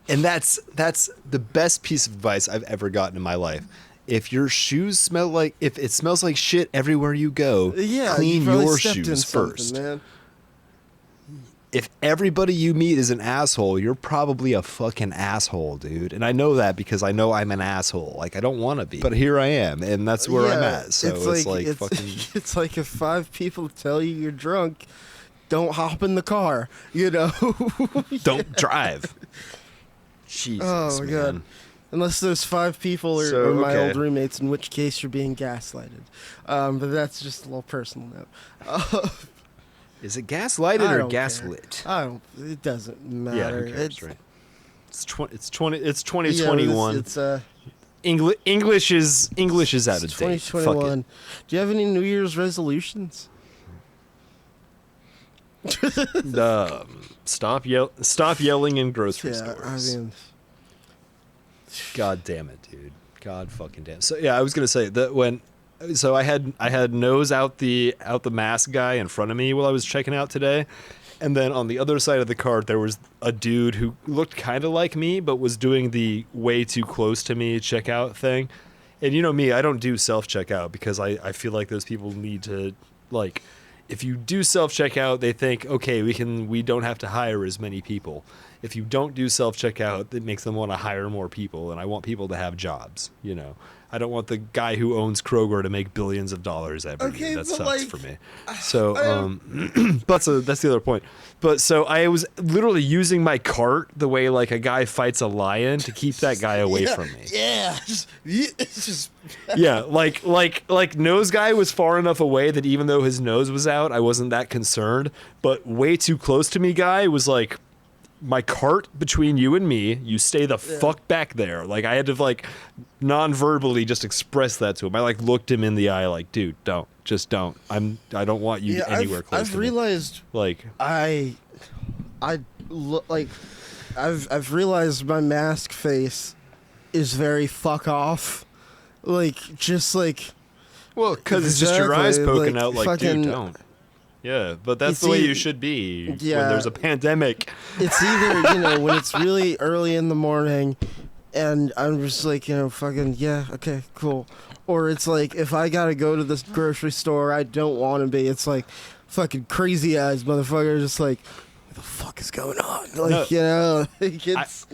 and that's the best piece of advice I've ever gotten in my life. If your shoes if it smells like shit everywhere you go, clean your shoes first. Man. If everybody you meet is an asshole, you're probably a fucking asshole, dude. And I know that because I know I'm an asshole. Like, I don't want to be, but here I am, and that's where I'm at. So it's like fucking. It's like if 5 people tell you you're drunk, don't hop in the car. Don't drive. Jesus, my God. Unless those 5 people are my old roommates, in which case you're being gaslighted. But that's just a little personal note. Is it gaslighted or gaslit? It doesn't matter. Yeah, who cares, right? It's 2021. Yeah, English is out of date. 2021. Do you have any New Year's resolutions? Stop yelling in grocery stores. I mean, God damn it, dude. God fucking damn. So yeah, I was gonna say that I had nose out the mask guy in front of me while I was checking out today, and then on the other side of the cart there was a dude who looked kind of like me but was doing the way too close to me checkout thing. And you know me, I don't do self checkout because I feel like those people need to like. If you do self checkout, they think, okay, we don't have to hire as many people. If you don't do self checkout, it makes them want to hire more people, and I want people to have jobs. I don't want the guy who owns Kroger to make billions of dollars every year. That sucks for me. So, but so that's the other point. But so I was literally using my cart the way like a guy fights a lion to keep that guy away from me. Yeah, it's just yeah, like nose guy was far enough away that even though his nose was out, I wasn't that concerned. But way too close to me guy was like, my cart between you and me, you stay the fuck back there. Like I had to like non-verbally just express that to him. I like looked him in the eye like, dude, don't. I don't want you anywhere close to me. I've realized like I've realized my mask face is very fuck off. Like just like, well, because it's just your eyes poking out like, fucking, dude, don't. Yeah, but that's the way you should be when there's a pandemic. It's either, when it's really early in the morning and I'm just like, fucking, yeah, okay, cool. Or it's like, if I gotta go to this grocery store, I don't want to be. It's like, fucking crazy eyes, motherfucker, just like, what the fuck is going on? Like, no, it's...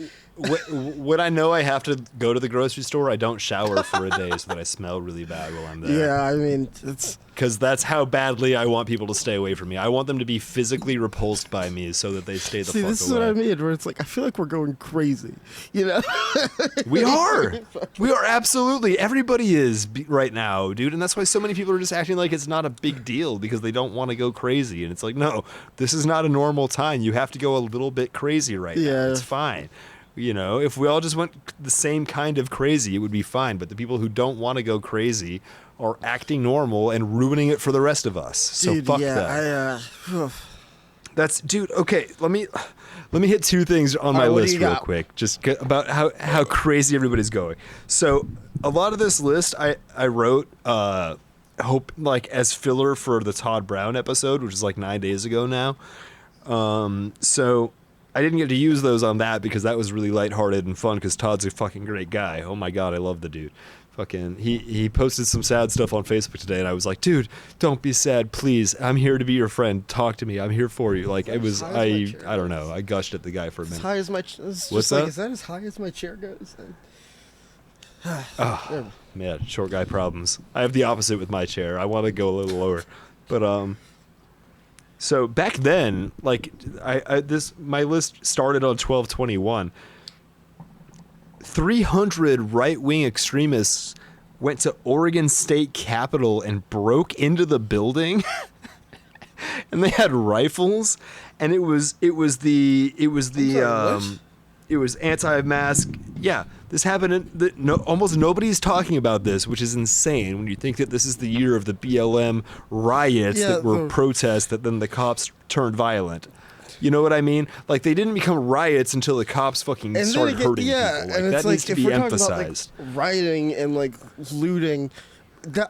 when I know I have to go to the grocery store, I don't shower for a day so that I smell really bad while I'm there. Yeah, I mean, it's... Because that's how badly I want people to stay away from me. I want them to be physically repulsed by me so that they stay the fuck away. See, this is what I mean, where it's like, I feel like we're going crazy, you know? We are. We are absolutely. Everybody is right now, dude. And that's why so many people are just acting like it's not a big deal because they don't want to go crazy. And it's like, no, this is not a normal time. You have to go a little bit crazy right now. It's fine. You know, if we all just went the same kind of crazy, it would be fine. But the people who don't want to go crazy are acting normal and ruining it for the rest of us. So dude, fuck that. That's, dude, okay, let me hit two things on my list real quick, just about how crazy everybody's going. So a lot of this list I wrote hope like as filler for the Todd Brown episode, which is like 9 days ago now. So I didn't get to use those on that because that was really lighthearted and fun because Todd's a fucking great guy. Oh my God, I love the dude. Fucking, he posted some sad stuff on Facebook today, and I was like, dude, don't be sad, please. I'm here to be your friend. Talk to me. I'm here for you. Like, it was, I don't know. I gushed at the guy for a minute. As high as my What's that? Is that as high as my chair goes? Oh, man, short guy problems. I have the opposite with my chair. I want to go a little lower. But, so back then, like, my list started on 12/21. 300 right-wing extremists went to Oregon State Capitol and broke into the building, and they had rifles, and it was anti-mask. Yeah, this happened. Almost nobody's talking about this, which is insane when you think that this is the year of the BLM riots that were protests that then the cops turned violent. You know what I mean? Like, they didn't become riots until the cops fucking started hurting people. Like, and it's that needs to be emphasized. About, like, rioting and like looting,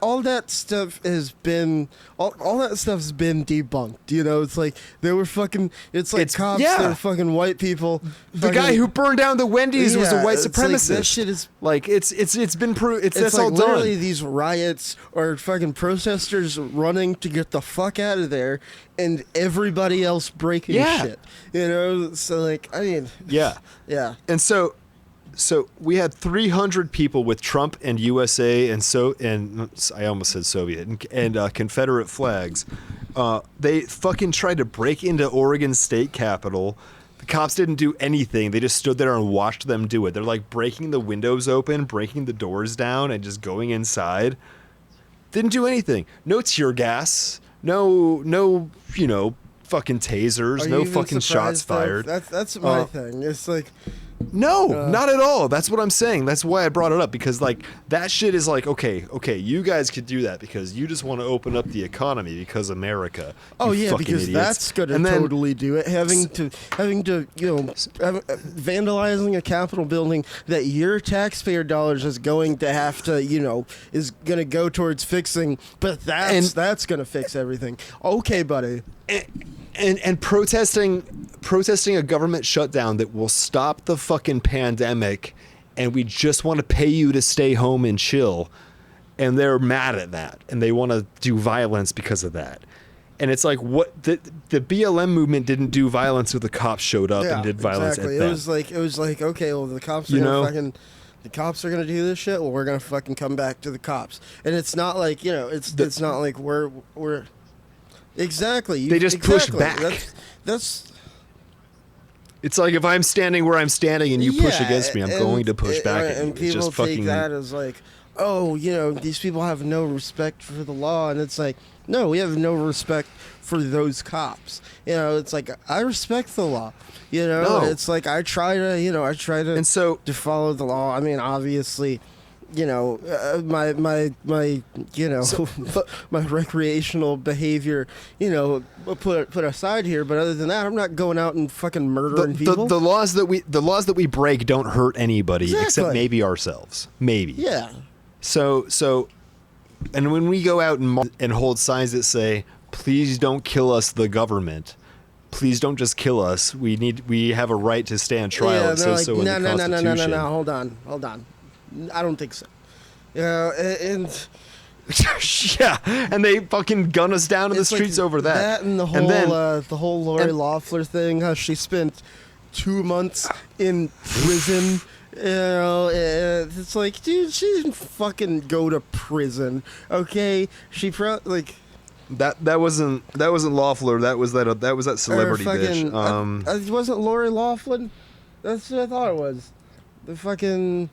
all that stuff has been debunked. You know, it's like they were fucking. It's like cops. They're fucking white people. The guy who burned down the Wendy's was a white supremacist. Like, that shit is like it's been proved. It's that's like all literally done. These riots are fucking protesters running to get the fuck out of there, and everybody else breaking shit. You know, so like I mean, yeah. And so we had 300 people with Trump and USA and I almost said Soviet and Confederate flags. They fucking tried to break into Oregon State Capitol. The cops didn't do anything. They just stood there and watched them do it. They're like breaking the windows open, breaking the doors down, and just going inside. Didn't do anything. No tear gas. No, you know, fucking tasers. No fucking shots fired. That's my thing. It's like. No, not at all. That's what I'm saying. That's why I brought it up, because like that shit is like, okay, you guys could do that because you just want to open up the economy because America. Oh yeah, because idiots. That's going to totally do it. Having to vandalizing a Capitol building that your taxpayer dollars is going to have to, is going to go towards fixing, but that's going to fix everything. Okay, buddy. And protesting a government shutdown that will stop the fucking pandemic, and we just want to pay you to stay home and chill, and they're mad at that, and they want to do violence because of that. And it's like, what the BLM movement didn't do violence until the cops showed up and did violence at them. It was like okay, well the cops are gonna do this shit. Well, we're gonna fucking come back to the cops, and it's not like it's not like we're. Exactly. They just push back. That's. It's like if I'm standing where I'm standing and you push against me, I'm going to push back at you. And people just take that as like, oh, these people have no respect for the law, and it's like, no, we have no respect for those cops. It's like I respect the law. No. It's like I try to and so to follow the law. I mean, obviously. My my recreational behavior, put aside here. But other than that, I'm not going out and fucking murdering people. The laws that we break don't hurt anybody except maybe ourselves. Maybe. Yeah. So, and when we go out and hold signs that say, "Please don't kill us, the government." Please don't just kill us. We have a right to stand trial. No. Hold on. I don't think so. And and they fucking gun us down in the streets over that. That and the whole Lori Loeffler thing, how she spent 2 months in prison. You know, it's like, dude, she didn't fucking go to prison. Okay, she like. That wasn't Loeffler. That was that celebrity fucking, bitch. It wasn't Lori Loughlin. That's what I thought it was. The fucking.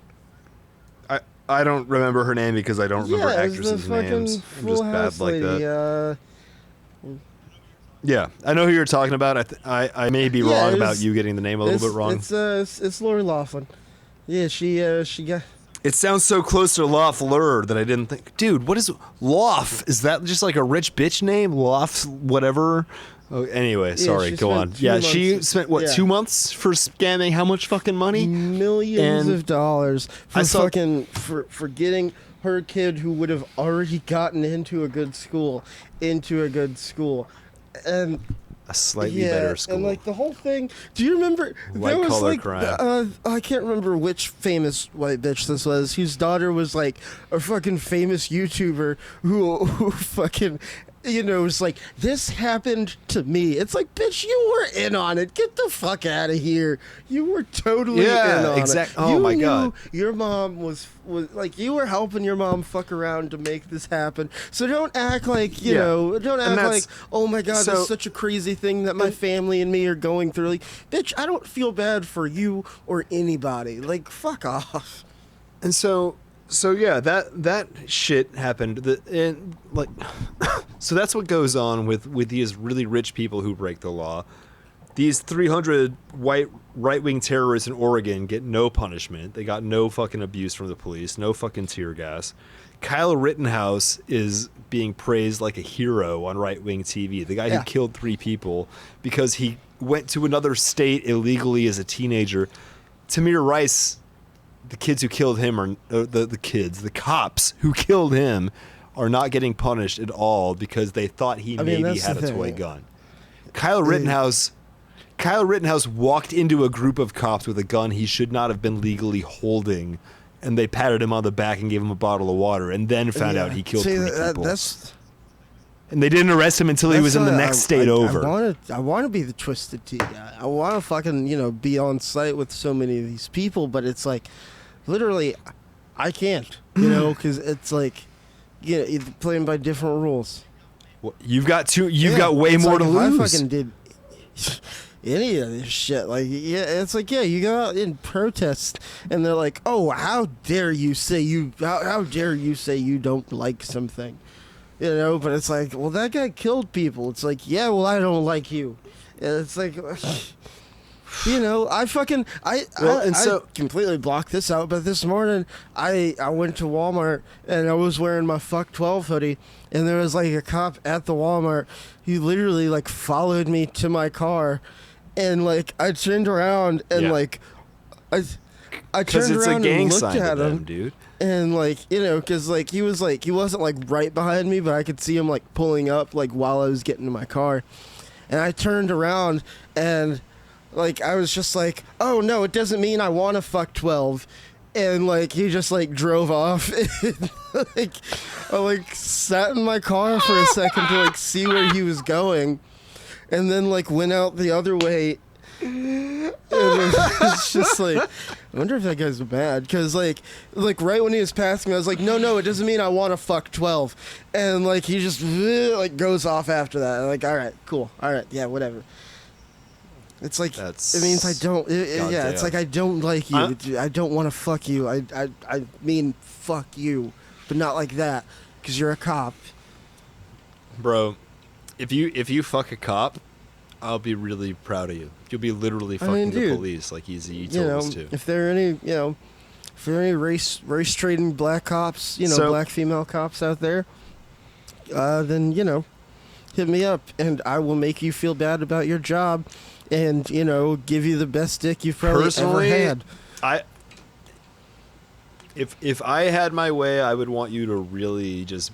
I don't remember her name because I don't remember it was actresses' the fucking names. I'm just bad House like lady, that. Yeah, I know who you're talking about. I may be wrong about you getting the name a little bit wrong. It's Lori Loughlin. Yeah, she got. It sounds so close to Loeffler that I didn't think. Dude, what is Loff? Is that just like a rich bitch name? Loff, whatever. Oh, anyway, sorry. Go on. Yeah, she spent 2 months for scamming how much fucking money? Millions of dollars for getting her kid who would have already gotten into a good school, and. A slightly better school. And like the whole thing. Do you remember? White collar crime. I can't remember which famous white bitch this was, whose daughter was like a fucking famous YouTuber who fucking. You know, it's like, this happened to me. It's like, bitch, you were in on it. Get the fuck out of here. You were totally in on it. Oh, my God. Your mom was like, you were helping your mom fuck around to make this happen. So don't act like, don't act like, oh my God, this is such a crazy thing that my family and me are going through. Like, bitch, I don't feel bad for you or anybody. Like, fuck off. And so yeah, that shit happened. So that's what goes on with these really rich people who break the law. These 300 white right-wing terrorists in Oregon get no punishment. They got no fucking abuse from the police, no fucking tear gas. Kyle Rittenhouse is being praised like a hero on right-wing TV. The guy who killed 3 people because he went to another state illegally as a teenager. Tamir Rice, the kids who killed him are the cops who killed him are not getting punished at all because they thought he maybe had a toy gun. Kyle Rittenhouse walked into a group of cops with a gun he should not have been legally holding, and they patted him on the back and gave him a bottle of water, and then found out he killed 3 people. And they didn't arrest him until he was in the next state over. I want to be the Twisted Tea guy. I want to fucking, be on site with so many of these people, but it's like, literally, I can't, because it's like, you're playing by different rules. Well, you've got way more to lose. I fucking did any of this shit. Like, it's like, you go out and protest, and they're like, oh, how dare you say you don't like something. But it's like, well, that guy killed people. It's like, yeah, well, I don't like you. And it's like, I completely blocked this out. But this morning, I went to Walmart and I was wearing my Fuck 12 hoodie, and there was like a cop at the Walmart. He literally like followed me to my car, and like I turned around and like I turned around and looked at him, dude. And like, because like he wasn't like right behind me, but I could see him like pulling up like while I was getting to my car. And I turned around and like I was just like, oh no, it doesn't mean I want to fuck 12. And like he just like drove off. And, like I like sat in my car for a second to like see where he was going, and then like went out the other way. And it's just like, I wonder if that guy's mad, because like right when he was passing me, I was like, no, it doesn't mean I want to fuck 12. And like he just like goes off after that. I'm like, all right, cool, all right, yeah, whatever. It's like, it means I don't. It's like I don't like you. I don't want to fuck you. I mean fuck you, but not like that, because you're a cop, bro. If you fuck a cop, I'll be really proud of you. You'll be literally fucking the police like you told us to. If there are any race trading black cops, black female cops out there, then hit me up and I will make you feel bad about your job, and give you the best dick you've probably ever had. If I had my way, I would want you to really just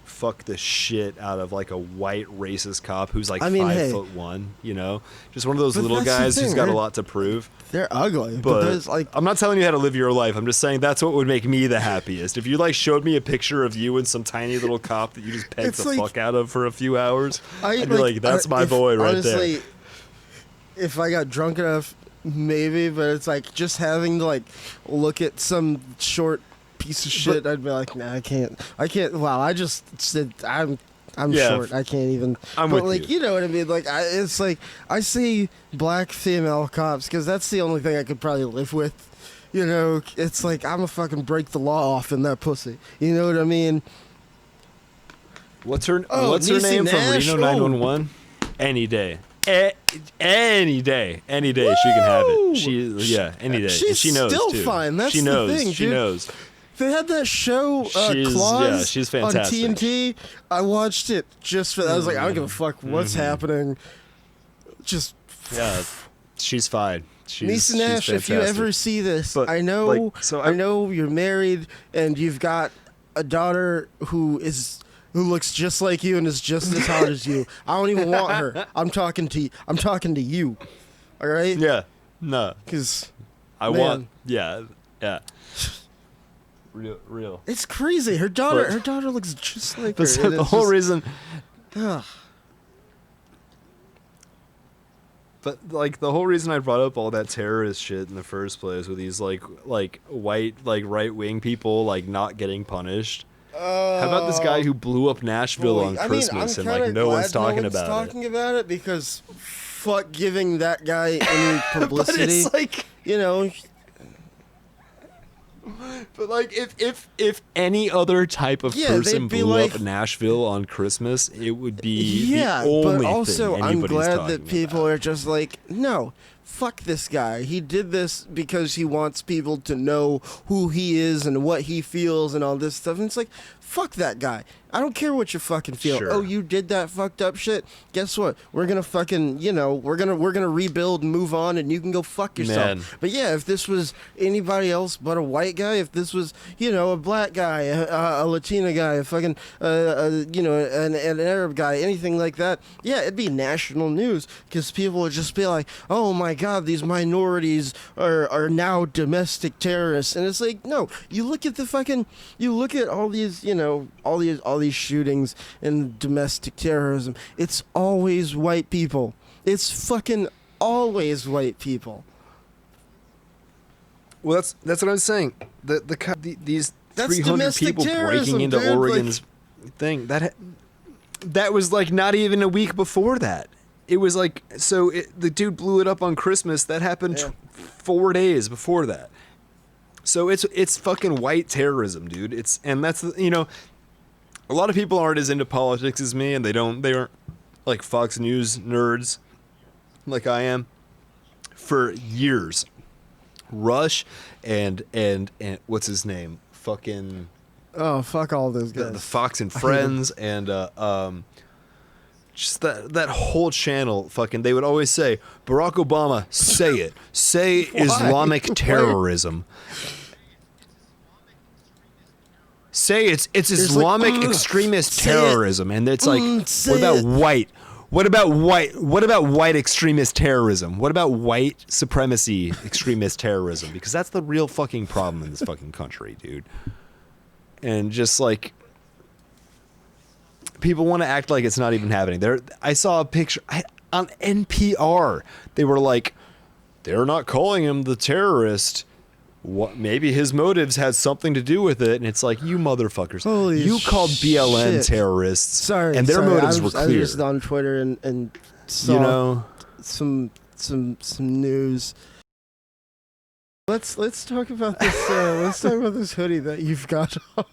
fuck the shit out of like a white racist cop who's like 5'1", just one of those little guys who's got a lot to prove. They're ugly, but like, I'm not telling you how to live your life. I'm just saying that's what would make me the happiest. If you like showed me a picture of you and some tiny little cop that you just pegged the fuck out of for a few hours, I'd be like, that's my boy right there. if I got drunk enough, maybe, but it's like just having to like look at some short piece of shit, I'd be like, nah, I can't. Wow, I just said I'm short. I can't even. I'm but with like, you. know what I mean? Like, it's like I see black female cops because that's the only thing I could probably live with. You know, it's like I'm a fucking break the law off in that pussy. You know what I mean? What's her Niecy name Nash? from Reno 911? Any day. Any day she can have it. Any day. She's and she knows still too. fine. That's she the knows. thing, She dude. knows. They had that show, Claws, she's on fantastic. TNT. I watched it just for that. I was like, I don't give a fuck what's happening. Just Yeah, she's fine. Niecy Nash, if you ever see this, But, I know, like, so I know you're married and you've got a daughter who looks just like you and is just as hot as you. I don't even want her. I'm talking to you. All right? Yeah. No. Because I want. Yeah. Real. it's crazy. Her daughter looks just like her. But and the it's whole just- reason. Ugh. But like the whole reason I brought up all that terrorist shit in the first place with these like white like right wing people like not getting punished. How about this guy who blew up Nashville on Christmas and like no one's talking about it? Because fuck giving that guy any publicity. But it's like, you know. but like if any other type of person they'd be blew like, up Nashville on Christmas, it would be yeah, the only but also thing I'm anybody's glad talking that people about. are just like, no, fuck this guy. He did this because he wants people to know who he is and what he feels and all this stuff. And it's like, fuck that guy. I don't care what you fucking feel. Sure. Oh, you did that fucked up shit? Guess what? We're gonna fucking, we're gonna rebuild and move on, and you can go fuck yourself. Man. But yeah, if this was anybody else but a white guy, if this was, a black guy, a Latina guy, a fucking, an Arab guy, anything like that, yeah, it'd be national news because people would just be like, oh my God, these minorities are now domestic terrorists. And it's like, no, you look at all these, all these shootings and domestic terrorism. It's always white people. It's fucking always white people. Well, that's what I was saying. These That's 300 domestic people terrorism, breaking into dude. Oregon's thing that was like not even a week before that. It was like the dude blew it up on Christmas. That happened 4 days before that. So it's fucking white terrorism, dude. That's a lot of people aren't as into politics as me, and they aren't like Fox News nerds like I am. For years, Rush and what's his name? Fucking Oh, fuck all those guys. the Fox and Friends and just that whole channel. Fucking, they would always say, Barack Obama, say Islamic terrorism. Say it's Islamic extremist terrorism, and it's like, what about white? What about white extremist terrorism? What about white supremacy extremist terrorism? Because that's the real fucking problem in this fucking country, dude. And just like, people want to act like it's not even happening. I saw a picture on NPR. They were like, they're not calling him the terrorist. What? Maybe his motives had something to do with it, and it's like, you motherfuckers, you called BLM shit. terrorists, Sorry, and their motives were I clear. was just on Twitter and saw some news. Let's talk about this. Let's talk about this hoodie that you've got on.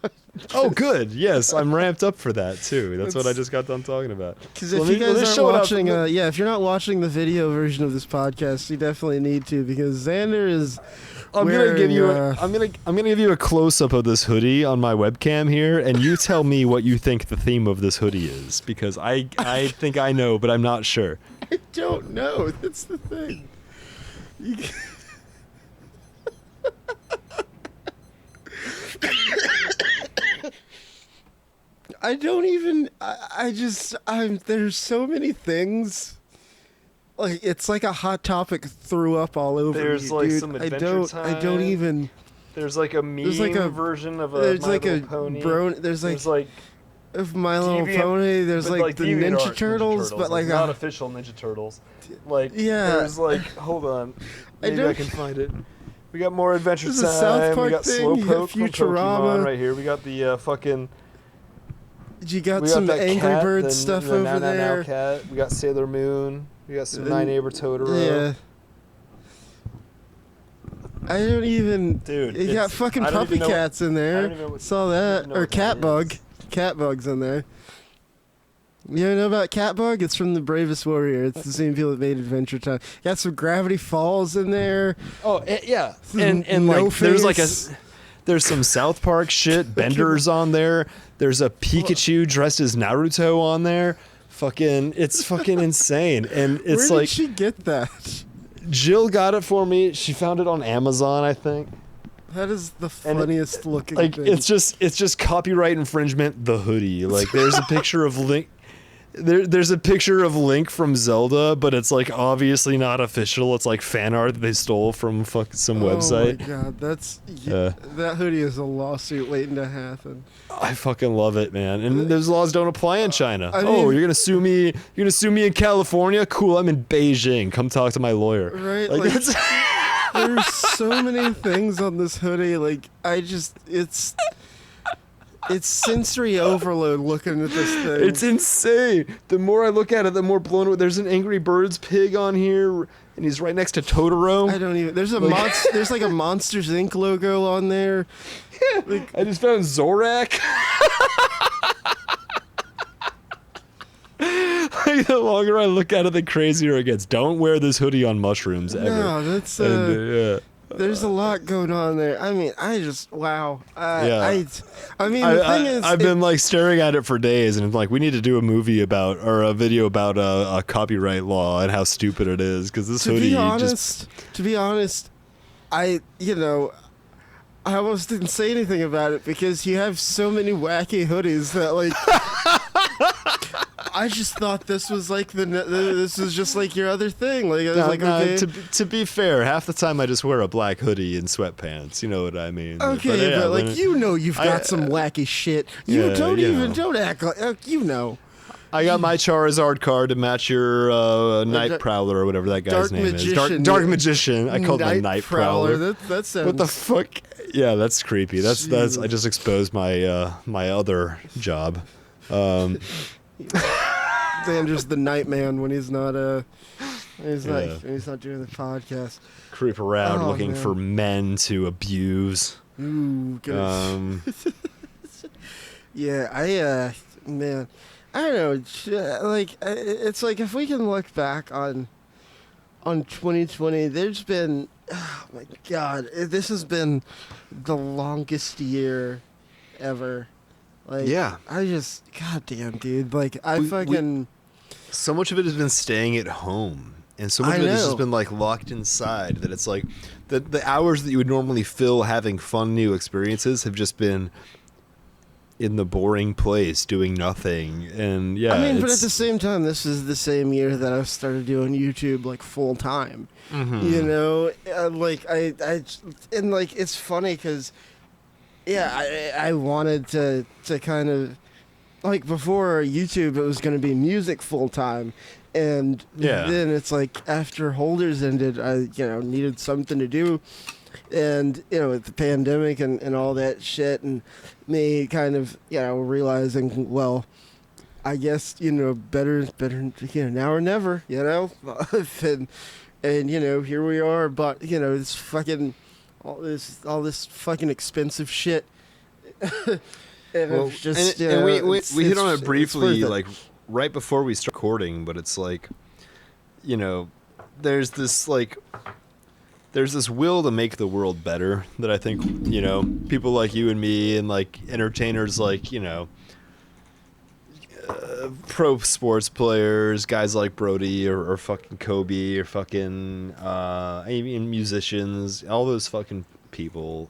Oh, good. Yes, I'm ramped up for that too. That's what I just got done talking about. Because if you guys aren't watching, if you're not watching the video version of this podcast, you definitely need to, because Xander is. I'm gonna give you a close up of this hoodie on my webcam here, and you tell me what you think the theme of this hoodie is, because I think I know, but I'm not sure. I don't know. That's the thing. I don't even. There's so many things. Like, it's like a Hot Topic threw up all over There's me, like dude. some I Adventure don't even. There's like a meme There's like a version of a There's My like Little a Pony. There's like of My Little Deviant- Pony. There's but, like the DeviantArt Ninja Turtles, but like not official Ninja Turtles. Like Yeah. there's like hold on, maybe I don't- can find it. We got more Adventure There's Time. a South Park we got thing, you got Slowpoke from Futurama. Pokemon right here. We got the fucking. you got We some got that Angry cat, Bird the, stuff the over Now, Now, there. Now cat. We got Sailor Moon. We got some My Neighbor Totoro. Yeah. I don't even. Dude, You got it's- fucking I don't puppy even know what- cats in I there. don't even know what- Saw I that. don't even know Or what that Catbug. is. Catbug's in there. You don't know about Catbug? It's from The Bravest Warrior. It's the same people that made Adventure Time. Got some Gravity Falls in there. Oh yeah, Some and like there's like No-Face. there's some South Park shit. Bender's on there. There's a Pikachu dressed as Naruto on there. Fucking, it's fucking insane. And it's Where like did she get that? Jill got it for me. She found it on Amazon, I think. That is the And it- funniest looking Like thing. it's just copyright infringement. The hoodie. Like there's a picture of Link. There's a picture of Link from Zelda, but it's like obviously not official. It's like fan art that they stole from some website. Oh my god, that's Yeah. that hoodie is a lawsuit waiting to happen. I fucking love it, man. And those laws don't apply in China. I mean- You're gonna sue me? You're gonna sue me in California? Cool. I'm in Beijing. Come talk to my lawyer. Right? Like, Like, that's there's so many things on this hoodie. Like it's sensory overload looking at this thing. it's insane. The more I look at it, the more blown away. There's an Angry Birds pig on here, and he's right next to Totoro. I don't even. There's a Like- There's like a Monsters Inc. logo on there. Like, I just found Zorak. Like, the longer I look at it, the crazier it gets. Don't wear this hoodie on mushrooms ever. no, that's And, yeah. there's a lot going on there. I mean, I just wow. Yeah. I mean, the thing is, I've been like staring at it for days, and like we need to do a movie about or a video about a copyright law and how stupid it is. Because this to hoodie, be honest, I almost didn't say anything about it because you have so many wacky hoodies that like. I just thought this was like this was just like your other thing. Like I was like, okay, to be fair, half the time I just wear a black hoodie and sweatpants. You know what I mean? okay, but like when- you've got some wacky shit. You Yeah, don't you even know. don't act like you know. I got my Charizard card to match your Night Dark- Prowler or whatever that guy's Dark name is. Magician. Dark Magician. I called him Night Night Prowler. That sounds. What the fuck? Yeah, that's creepy. That's Jesus. I just exposed my my other job. Xander's the Nightman when he's not he's not Yeah. when he's not doing the podcast. Creep around Oh, looking man. for men to abuse. Ooh, goodness. Yeah, man, I don't know. It's like if we can look back on 2020, there's been, oh my god, this has been the longest year ever. Like, Yeah. I just, goddamn, dude. Like, I We- fucking. So much of it has been staying at home, and so much I of it has know. just been like locked inside. That it's like the hours that you would normally fill having fun new experiences have just been in the boring place doing nothing. And yeah, I mean, but at it's- the same time, this is the same year that I started doing YouTube like full time. Mhm. You know, like and like it's funny because, yeah, I wanted to kind of like before YouTube it was going to be music full time, and Yeah. then it's like after Holders ended, I needed something to do. And, with the pandemic and all that shit, and me kind of, realizing, well, I guess, better, now or never, and here we are, but, it's fucking, all this fucking expensive shit. And Well, it's just, and we hit on it's it briefly, worth it. like right before we start recording, but it's like, there's this will to make the world better that I think, people like you and me and like entertainers like, pro sports players, guys like Brodie or fucking Kobe or fucking, even musicians, all those fucking people.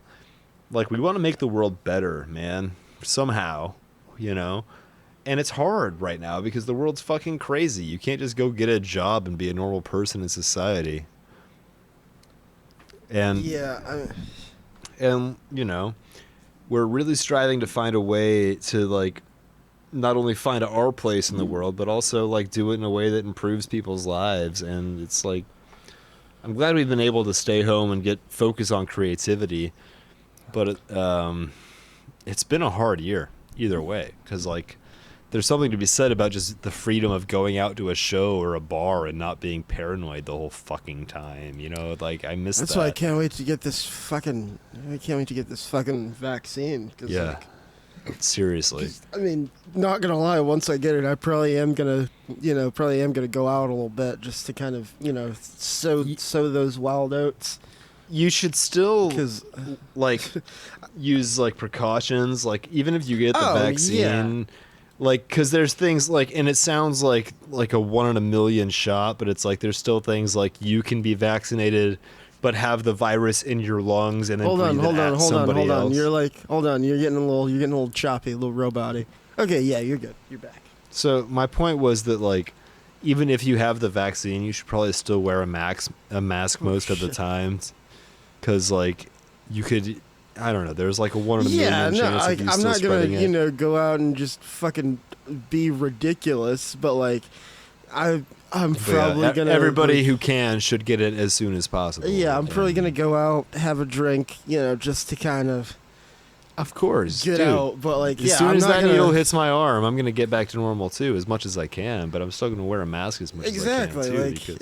Like, we want to make the world better, man, somehow, And it's hard right now because the world's fucking crazy. You can't just go get a job and be a normal person in society. And Yeah, we're really striving to find a way to like not only find our place in the world, but also like do it in a way that improves people's lives. And it's like, I'm glad we've been able to stay home and get focus on creativity, but it's been a hard year either way, because like there's something to be said about just the freedom of going out to a show or a bar and not being paranoid the whole fucking time. You know, like I miss that. That's why I can't wait to get this fucking vaccine. Cause yeah. Seriously. I mean, not gonna lie. Once I get it, I probably am gonna go out a little bit just to kind of, sow those wild oats. You should still like use like precautions, like even if you get the vaccine, like because there's things like, and it sounds like a 1 in a million shot, but it's like there's still things like you can be vaccinated but have the virus in your lungs and then hold on. You're getting a little choppy, a little robot-y. Okay, yeah, you're good. You're back. So my point was that like even if you have the vaccine, you should probably still wear a mask most of the time, because like you could, I don't know, there's like a 1 in a million chance of you I'm still not spreading gonna it. go out and just fucking be ridiculous, but like I'm probably gonna. Everybody who can should get it as soon as possible. Yeah, I'm probably gonna go out, have a drink, just to kind of. Of course, get out. But like, as soon as that needle hits my arm, I'm gonna get back to normal too, as much as I can. But I'm still gonna wear a mask as much as I can too.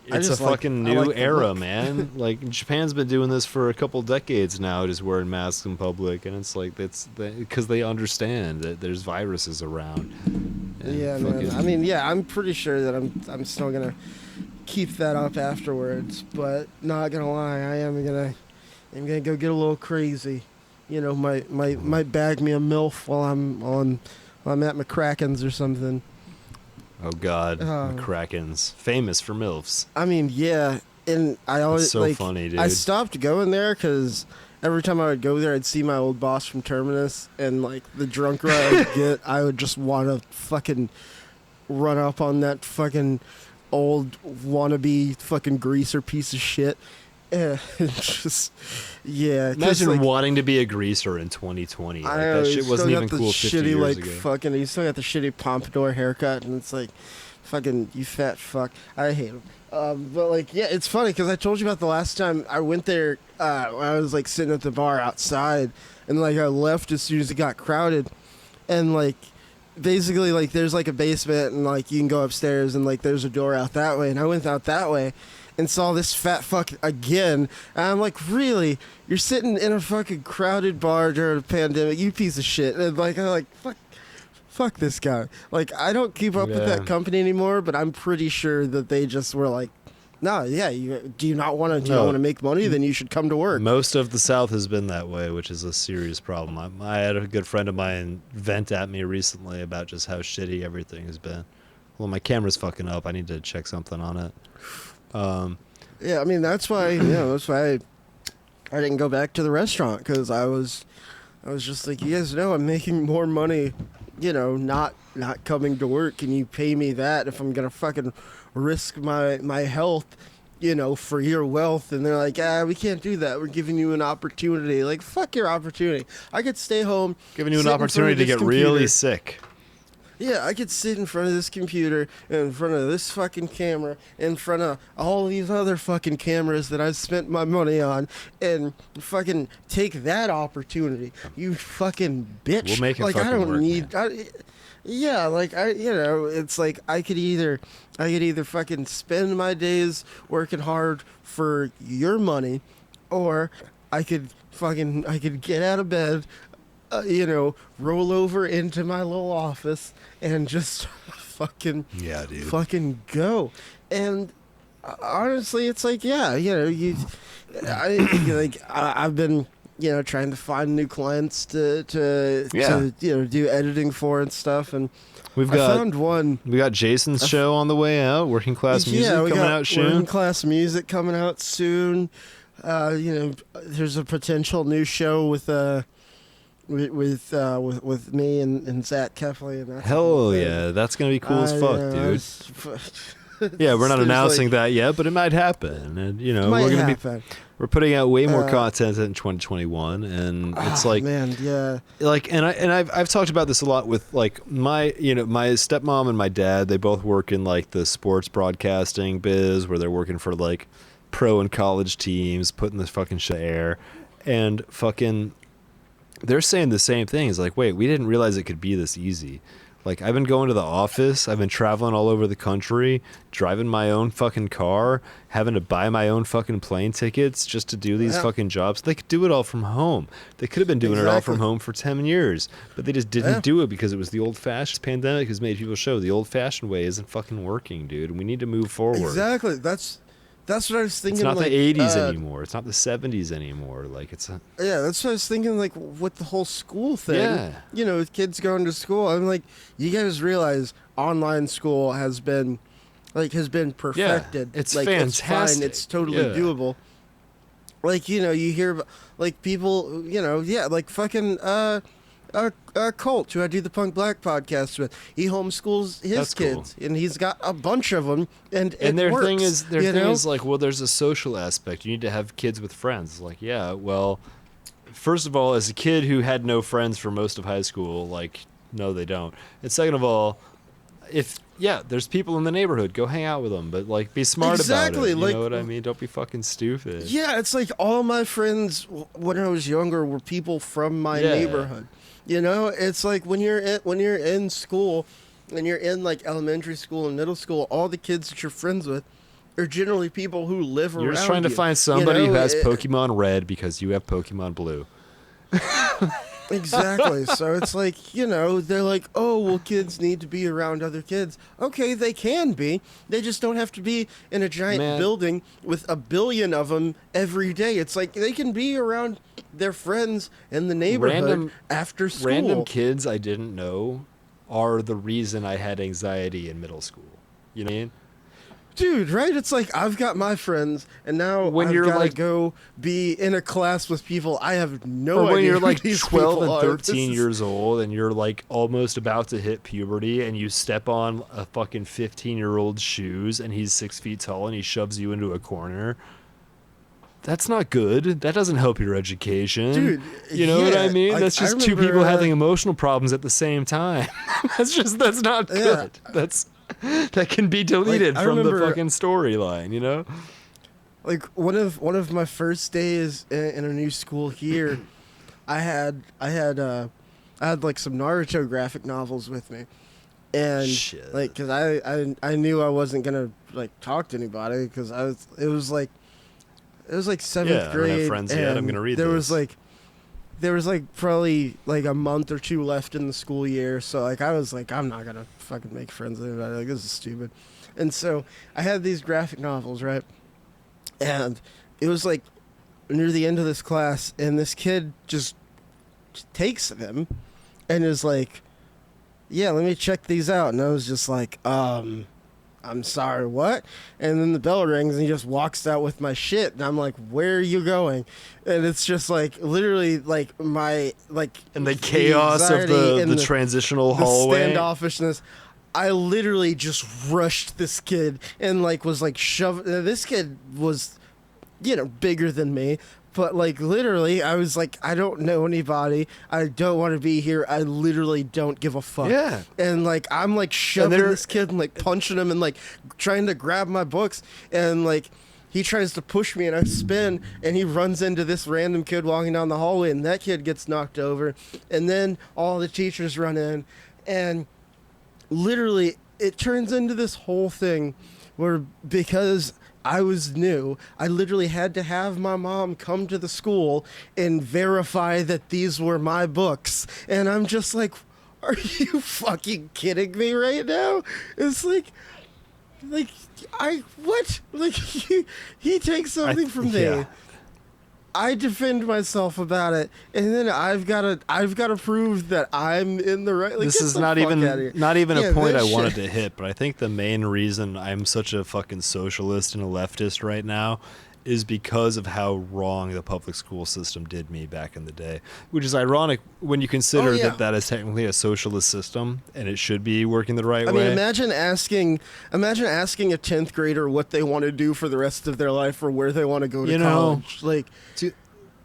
It's a fucking new era, man. Like Japan's been doing this for a couple decades now, just wearing masks in public, and it's like because they understand that there's viruses around. Yeah, man. I mean, I'm pretty sure that I'm still gonna keep that up afterwards. But not gonna lie, I'm gonna go get a little crazy. Might bag me a MILF while I'm at McCracken's or something. Oh God, McCracken's, famous for MILFs. I mean, yeah, and I always funny, dude. I stopped going there because every time I would go there, I'd see my old boss from Terminus, and like the drunker I would get, I would just want to fucking run up on that fucking old wannabe fucking greaser piece of shit. Imagine wanting to be a greaser in 2020. Like, that shit wasn't even cool 50 years ago. Fucking, he still got the shitty pompadour haircut, and it's like, fucking, you fat fuck. I hate him. But like, yeah, it's funny because I told you about the last time I went there. When I was like sitting at the bar outside, and like I left as soon as it got crowded, and like. Basically, like, there's like a basement, and like you can go upstairs, and like there's a door out that way, and I went out that way. And saw this fat fuck again. And I'm like, really? You're sitting in a fucking crowded bar during a pandemic, you piece of shit. And like, I'm like, fuck this guy. Like, I don't keep up with that company anymore, but I'm pretty sure that they just were like, no, yeah, do you not want to make money? Then you should come to work. Most of the South has been that way, which is a serious problem. I had a good friend of mine vent at me recently about just how shitty everything has been. Well, my camera's fucking up. I need to check something on it. Yeah, I mean that's why I didn't go back to the restaurant, because I was just like, you guys know I'm making more money, not coming to work. Can you pay me that if I'm gonna fucking risk my health, for your wealth? And they're like, we can't do that. We're giving you an opportunity. Like, fuck your opportunity. I could stay home. Giving you an opportunity to get really sick. Yeah, I could sit in front of this computer, in front of this fucking camera, in front of all these other fucking cameras that I've spent my money on, and fucking take that opportunity. You fucking bitch. We'll make it like, fucking I don't work, need. It's like I could either fucking spend my days working hard for your money, or I could get out of bed. Roll over into my little office and just fucking go. And honestly, it's like, I've been, trying to find new clients to do editing for and stuff. And I found one. We got Jason's show on the way out. Working Class Music coming out soon. Working Class Music coming out soon. There's a potential new show with me and Zach Kefley, and that's hell yeah, that's gonna be cool as fuck, dude. Yeah, we're not announcing that yet, but it might happen, and we're gonna be We're putting out way more content in 2021, and it's like, man, yeah. Like, and I've talked about this a lot with like my stepmom and my dad. They both work in like the sports broadcasting biz, where they're working for like pro and college teams, putting this fucking shit in the air, and fucking, they're saying the same thing. It's like, wait, we didn't realize it could be this easy. Like, I've been going to the office, I've been traveling all over the country, driving my own fucking car, having to buy my own fucking plane tickets just to do these fucking jobs. They could do it all from home. They could have been doing it all from home for 10 years, but they just didn't do it because it was the old-fashioned. Pandemic has made people show the old-fashioned way isn't fucking working, dude. We need to move forward. Exactly. That's what I was thinking. It's not like, the 80s anymore. It's not the 70s anymore. Like, it's a... Yeah, that's what I was thinking, like, with the whole school thing. Yeah. You know, with kids going to school, I'm like, you guys realize online school has been perfected. Yeah, it's like, fantastic. It's fine. It's totally doable. Like, you know, you hear, like, people, you know, like, fucking, Colt, who I do the Punk Black podcast with, he homeschools his kids, and he's got a bunch of them, and their works, thing is like, well, there's a social aspect. You need to have kids with friends. Like, yeah, well, first of all, as a kid who had no friends for most of high school, like, no, they don't. And second of all, there's people in the neighborhood, go hang out with them, but like, be smart about it. You know what I mean? Don't be fucking stupid. Yeah, it's like all my friends when I was younger were people from my neighborhood. You know, it's like when you're in school, and you're in like elementary school and middle school, all the kids that you're friends with are generally people who live around you. You're just trying to find somebody who has Pokemon Red because you have Pokemon Blue. Exactly. So it's like, you know, they're like, oh, well, kids need to be around other kids. Okay, they can be. They just don't have to be in a giant building with 1 billion of them every day. It's like they can be around their friends in the neighborhood after school. Random kids I didn't know are the reason I had anxiety in middle school. You know what I mean? Dude, right? It's like, I've got my friends, and now I've got to go be in a class with people I have no idea. Or when you're like who these 12 and people 13 years old, and you're like almost about to hit puberty, and you step on a fucking 15-year-old's shoes, and he's 6 feet tall, and he shoves you into a corner. That's not good. That doesn't help your education. Dude, you know what I mean? That's just two people having emotional problems at the same time. That's not good. That can be deleted from the fucking storyline, you know? Like, one of my first days in a new school here, I had like some Naruto graphic novels with me. And like, cuz I knew I wasn't going to like talk to anybody, cuz it was like 7th grade. I don't have friends yet. I'm going to read this. There was like probably like a month or two left in the school year, so like I was like, I'm not gonna fucking make friends with anybody. Like, this is stupid. And so I had these graphic novels, right? And it was like near the end of this class, and this kid just takes them and is like, yeah, let me check these out. And I was just like, I'm sorry, what? And then the bell rings, and he just walks out with my shit, and I'm like, where are you going? And it's just like, literally, like, my, like... And the chaos of the transitional hallway. The standoffishness. I literally just rushed this kid, and, like, was, like, shoved... This kid was, you know, bigger than me. But, like, literally, I was like, I don't know anybody. I don't want to be here. I literally don't give a fuck. Yeah. And, like, I'm, like, shoving this kid and, like, punching him and, like, trying to grab my books. And, like, he tries to push me, and I spin, and he runs into this random kid walking down the hallway, and that kid gets knocked over. And then all the teachers run in. And literally, it turns into this whole thing where, because I was new, I literally had to have my mom come to the school and verify that these were my books. And I'm just like, are you fucking kidding me right now? It's like, what? Like, he takes something from me. Yeah. I defend myself about it, and then I've got to prove that I'm in the right. Like, this is not even a point I wanted to hit, but I think the main reason I'm such a fucking socialist and a leftist right now is because of how wrong the public school system did me back in the day, which is ironic when you consider that is technically a socialist system and it should be working the right way. I mean, imagine asking a 10th grader what they want to do for the rest of their life or where they want to go to college. Like,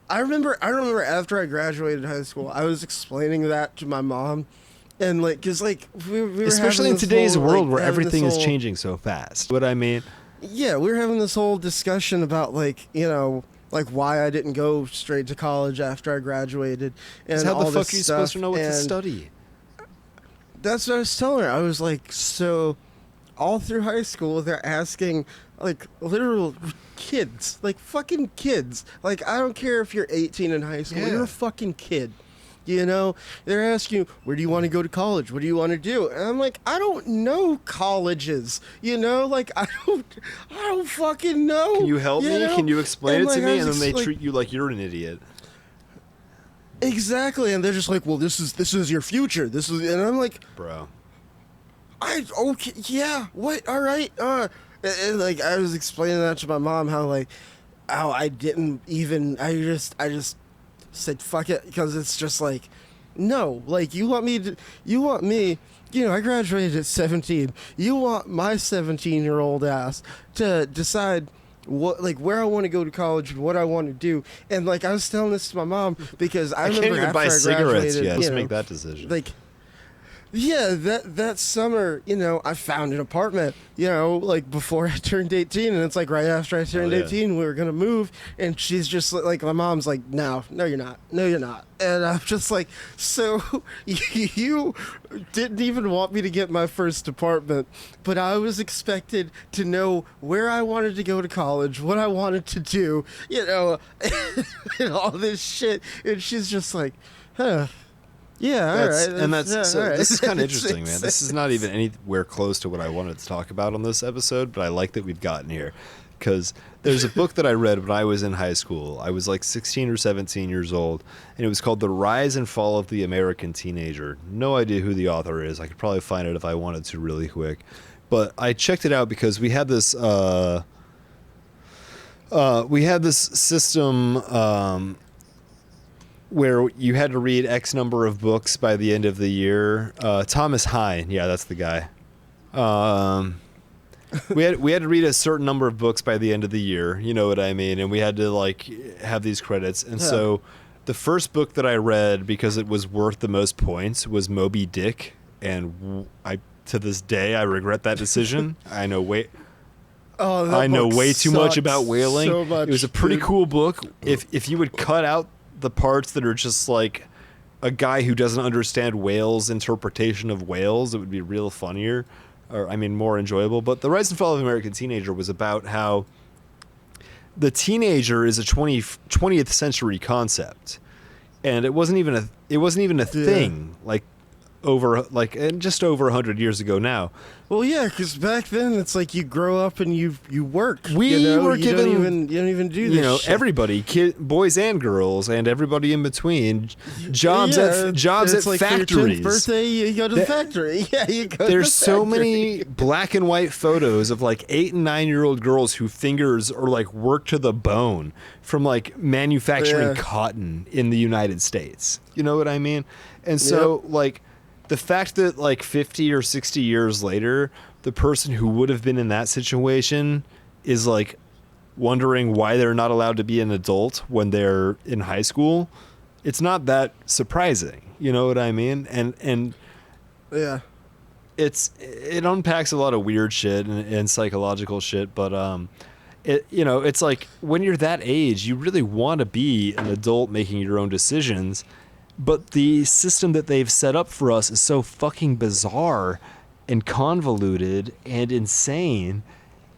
I remember after I graduated high school, I was explaining that to my mom. And like, cause like we were especially in today's world where everything is whole, changing so fast. What I mean, yeah, we were having this whole discussion about like, you know, like why I didn't go straight to college after I graduated. And how all the fuck this are you stuff. supposed to know what to And study? that's what I was telling her. I was like, so all through high school, they're asking like literal kids, like fucking kids. Like, I don't care if you're 18 in high school, you're a fucking kid. You know, they're asking you, where do you want to go to college? What do you want to do? And I'm like, I don't know colleges. You know, like I don't fucking know. Can you help me? Know? Can you explain it to me? And then they like, treat you like you're an idiot. Exactly, and they're just like, well, this is your future. This is, and I'm like, bro, okay, yeah, what? All right, and like I was explaining that to my mom how I didn't even I just said fuck it, because it's just like, no, like you want me, you know, I graduated at 17. You want my 17-year-old ass to decide what, like, where I want to go to college and what I want to do. And like I was telling this to my mom because I remember can't even after buy I cigarettes graduated, yet. you Let's know, make that decision. like, yeah, that summer, you know, I found an apartment, you know, like before I turned 18, and it's like right after I turned 18, we were gonna move, and she's just like, my mom's like, no, you're not, and I'm just like, so you didn't even want me to get my first apartment, but I was expected to know where I wanted to go to college, what I wanted to do, you know, and all this shit, and she's just like, huh. Yeah, all right. And that's yeah, so. all right. This is kind of interesting, man. This is not even anywhere close to what I wanted to talk about on this episode, but I like that we've gotten here because there's a book that I read when I was in high school. I was like 16 or 17 years old, and it was called The Rise and Fall of the American Teenager. No idea who the author is. I could probably find it if I wanted to really quick, but I checked it out because we had this system. Where you had to read X number of books by the end of the year. Thomas Hine, yeah, that's the guy. We had to read a certain number of books by the end of the year. You know what I mean? And we had to like have these credits. And so the first book that I read, because it was worth the most points, was Moby Dick. And to this day I regret that decision. I know way too much about whaling. So much, it was a pretty cool book. If you would cut out the parts that are just like a guy who doesn't understand whales' interpretation of whales, it would be real funnier, or I mean more enjoyable. But The Rise and Fall of the American Teenager was about how the teenager is a 20th century concept, and it wasn't even a thing like just over 100 years ago now. Well, yeah, because back then it's like you grow up and you work. We were given, you don't even do this. You know, shit. everybody, boys and girls, and everybody in between, jobs at like factories. For your 10th birthday, you go to the factory. Yeah, you go. There's to the so factory. many black and white photos of like 8 and 9-year-old girls who fingers or like work to the bone from like manufacturing cotton in the United States. You know what I mean? And so like. The fact that like 50 or 60 years later, the person who would have been in that situation is like wondering why they're not allowed to be an adult when they're in high school, it's not that surprising. You know what I mean? And yeah, it unpacks a lot of weird shit and psychological shit, but it's like when you're that age, you really want to be an adult making your own decisions. But the system that they've set up for us is so fucking bizarre and convoluted and insane,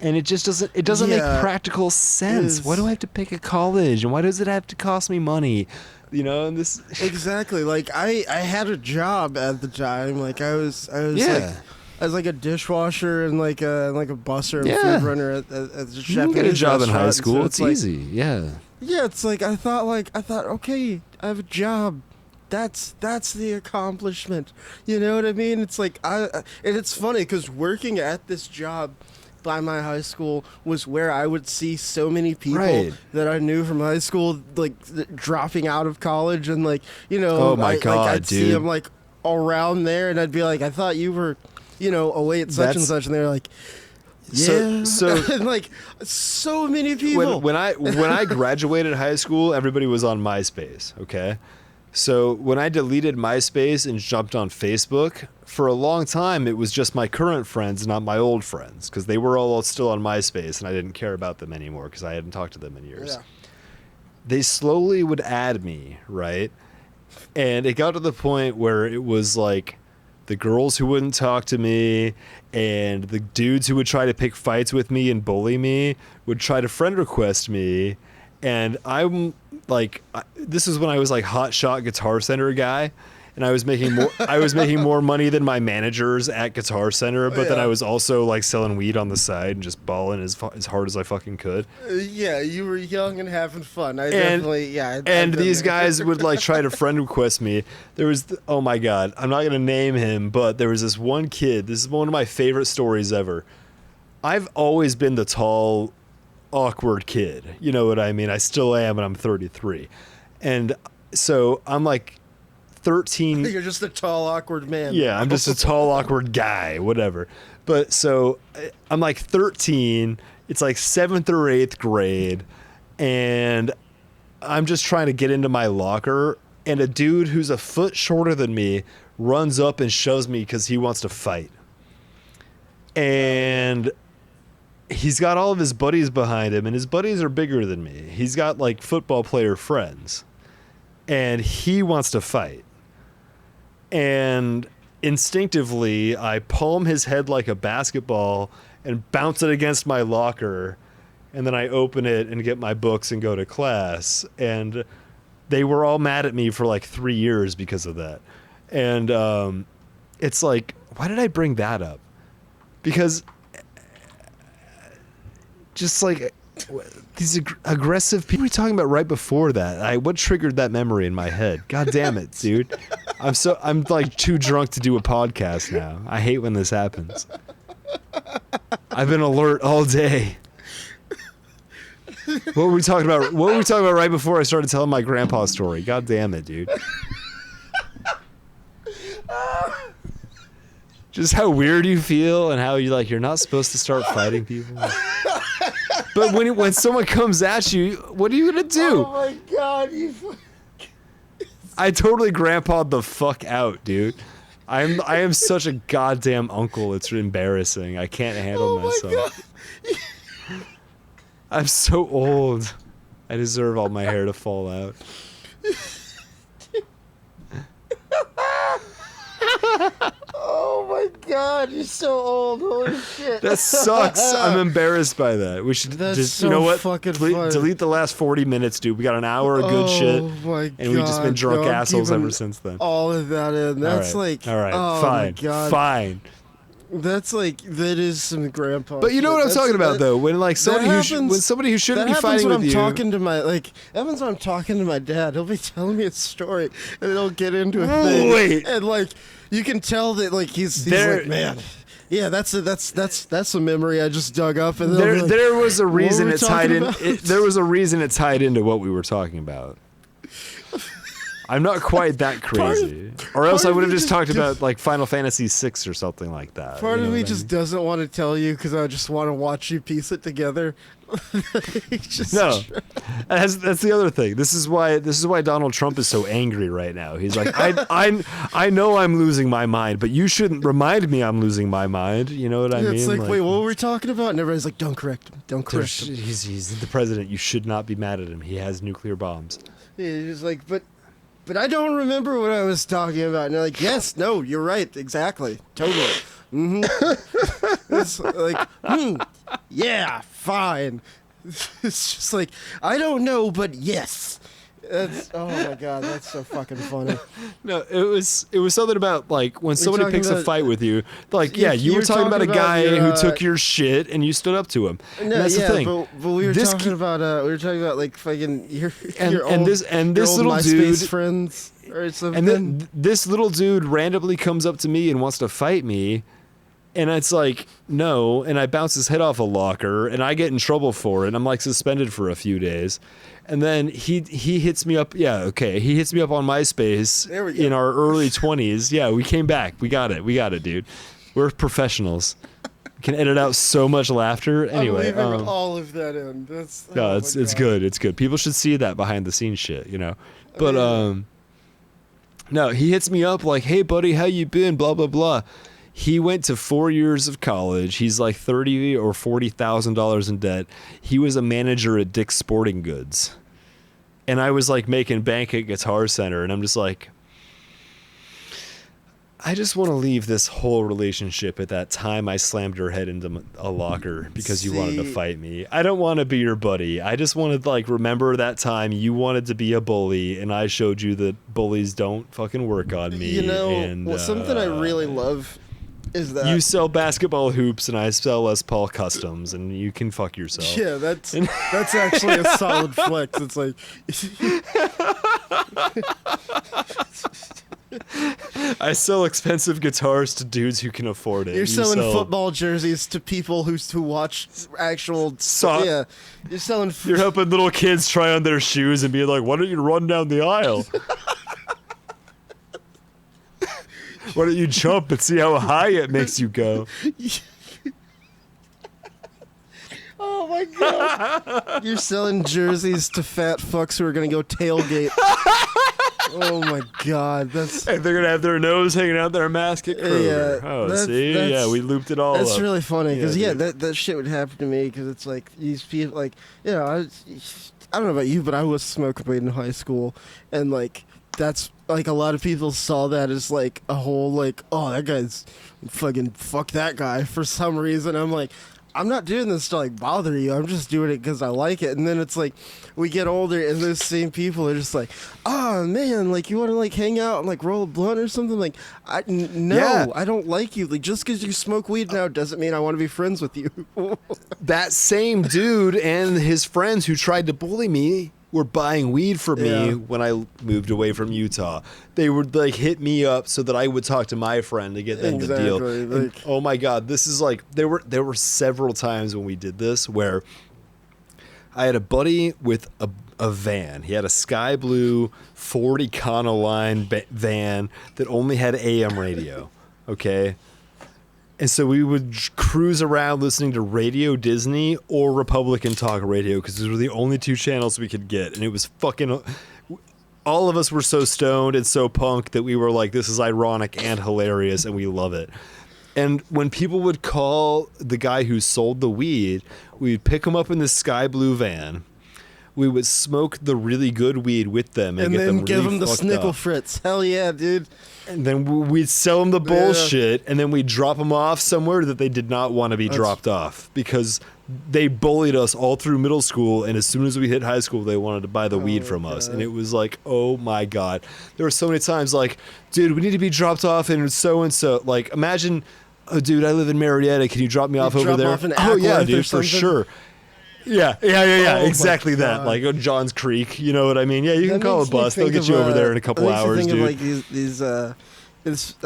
and it just doesn't make practical sense. Why do I have to pick a college, and why does it have to cost me money? You know, and this exactly. Like I had a job at the time. Like I was like a dishwasher and like a busser and food runner at the Japanese you can get a job in high school. So it's easy. Yeah. Yeah, it's like I thought okay, I have a job. That's the accomplishment. You know what I mean? It's like and it's funny because working at this job by my high school was where I would see so many people Right. that I knew from high school, like dropping out of college, and like, you know, Oh my God, I'd see dude. them like around there, and I'd be like, I thought you were, you know, away at such and That's- such, and they're like, yeah, So and like so many people. when I graduated high school, everybody was on MySpace. Okay, so when I deleted MySpace and jumped on Facebook, for a long time it was just my current friends, not my old friends, because they were all still on MySpace, and I didn't care about them anymore because I hadn't talked to them in years. Yeah. They slowly would add me, right? And it got to the point where it was like the girls who wouldn't talk to me and the dudes who would try to pick fights with me and bully me would try to friend request me. And I'm like, this is when I was like hotshot Guitar Center guy. And I was making more money than my managers at Guitar Center, but then I was also like selling weed on the side and just balling as hard as I fucking could. Yeah, you were young and having fun. I And- definitely, yeah. I've And been these there. guys would like try to friend request me. There was, oh my God, I'm not going to name him, but there was this one kid. This is one of my favorite stories ever. I've always been the tall, awkward kid. You know what I mean? I still am, and I'm 33. And so I'm like 13. You're just a tall, awkward man. Yeah, I'm just a tall, awkward guy, whatever. But so I'm like 13. It's like 7th or 8th grade. And I'm just trying to get into my locker. And a dude who's a foot shorter than me runs up and shoves me because he wants to fight. And he's got all of his buddies behind him. And his buddies are bigger than me. He's got like football player friends. And he wants to fight. And instinctively, I palm his head like a basketball and bounce it against my locker. And then I open it and get my books and go to class. And they were all mad at me for like 3 years because of that. And it's like, why did I bring that up? Because just like these aggressive people. What were we talking about right before that? What triggered that memory in my head? God damn it, dude. I'm like too drunk to do a podcast now. I hate when this happens. I've been alert all day. What were we talking about? What were we talking about right before I started telling my grandpa story? God damn it, dude. Just how weird you feel and how you're not supposed to start fighting people. But when someone comes at you, what are you gonna do? Oh my God, I totally grandpa'd the fuck out, dude. I am such a goddamn uncle. It's embarrassing. I can't handle myself. I'm so old. I deserve all my hair to fall out. Oh my God, you're so old. Holy shit. That sucks. I'm embarrassed by that. We should That's just, so you know what? fucking funny. Delete the last 40 minutes, dude. We got an hour of good shit. Oh my God. And we've just been drunk no, I'm assholes keeping ever since then. All of that in. That's all right. like. All right. Oh Fine. My God. Fine. That's like, that is some grandpa. But you know shit. what I'm That's- talking about, that- though. When like somebody happens- when somebody who shouldn't that be happens fighting when with I'm you. talking to my happens when I'm talking to my dad. He'll be telling me a story and he'll get into a thing. Wait. And like you can tell that like he's There- like, man. Yeah, that's a memory I just dug up. And they'll be like, There was a "What were reason we it tied talking in. about?" There was a reason it tied into what we were talking about. I'm not quite that crazy, or else I of would have me just just- talked about like Final Fantasy VI or something like that. Part you of know me what I just mean? doesn't want to tell you because I just want to watch you piece it together. Just- No, that's the other thing. This is why Donald Trump is so angry right now. He's like, I know I'm losing my mind, but you shouldn't remind me I'm losing my mind. You know what I mean? It's like, wait, what were we talking about? And everybody's like, don't correct him. Don't correct him. He's the president. You should not be mad at him. He has nuclear bombs. Yeah, he's like, but I don't remember what I was talking about. And they're like, yes, no, you're right, exactly, totally. It's like, yeah, fine. It's just like, I don't know, but yes. Oh my God, that's so fucking funny. No, it was something about like when somebody talking picks a about- fight with you, like you you're were talking about a talking about guy your, who took your shit and you stood up to him. And No, that's yeah, the thing. but we were This talking ki- about like fucking your And old, this your little old dude MySpace friends or something. And then this little dude randomly comes up to me and wants to fight me, And it's like, no. And I bounce his head off a locker and I get in trouble for it. And I'm like suspended for a few days. And then he hits me up. Yeah, okay. He hits me up on MySpace in our early 20s. Yeah, we came back. We got it, dude. We're professionals. We can edit out so much laughter. Anyway, I'm leaving all of that in. That's, no, it's good. It's good. People should see that behind the scenes shit, you know. But no, he hits me up like, "Hey, buddy, how you been?" Blah blah blah. He went to 4 years of college. He's like $30,000 or $40,000 in debt. He was a manager at Dick's Sporting Goods, and I was like making bank at Guitar Center, and I'm just like, I just want to leave this whole relationship at that time I slammed your head into a locker because you wanted to fight me. I don't want to be your buddy. I just want to like remember that time you wanted to be a bully and I showed you that bullies don't fucking work on me. You know, and, something I really love is that you sell basketball hoops and I sell Les Paul customs and you can fuck yourself. Yeah, that's actually a solid flex. It's like I sell expensive guitars to dudes who can afford it. You're selling football jerseys to people who watch actual. Yeah, you're selling. You're helping little kids try on their shoes and be like, "Why don't you run down the aisle? Why don't you jump and see how high it makes you go?" Oh my god! You're selling jerseys to fat fucks who are gonna go tailgate. Oh my god, that's... And they're gonna have their nose hanging out their mask at Kroger. Yeah, oh, see? Yeah, we looped it all That's up. really funny, because, that shit would happen to me, because it's like, these people, like, you know, I don't know about you, but I was smoking weed in high school, and, like, that's, like, a lot of people saw that as, like, a whole, like, oh, that guy's fucking, fuck that guy, for some reason. I'm like... I'm not doing this to, like, bother you. I'm just doing it because I like it. And then it's like, we get older, and those same people are just like, oh, man, like, you want to, like, hang out and, like, roll a blunt or something? Like, no, I don't like you. Like, just because you smoke weed now doesn't mean I want to be friends with you. That same dude and his friends who tried to bully me were buying weed for me when I moved away from Utah. They would like hit me up so that I would talk to my friend to get them the deal. And, oh my god, this is like there were several times when we did this where I had a buddy with a van. He had a sky blue 40 Econoline van that only had AM radio. Okay. And so we would cruise around listening to Radio Disney or Republican Talk Radio because those were the only two channels we could get. And it was fucking... All of us were so stoned and so punk that we were like, this is ironic and hilarious, and we love it. And when people would call the guy who sold the weed, we'd pick him up in this sky blue van. We would smoke the really good weed with them and get them really give them the Snickle up. Fritz. Hell yeah, dude. And then we'd sell them the bullshit, and then we'd drop them off somewhere that they did not want to be dropped off because they bullied us all through middle school, and as soon as we hit high school, they wanted to buy the weed from us. And it was like, oh my god. There were so many times like, dude, we need to be dropped off in so-and-so. Like, imagine, oh, dude, I live in Marietta. Can you drop me off over there? Oh, yeah, dude, for sure. Yeah, exactly that. Like Johns Creek, you know what I mean? Yeah, you can call a bus. They'll get you over there in a couple hours, dude. Like these I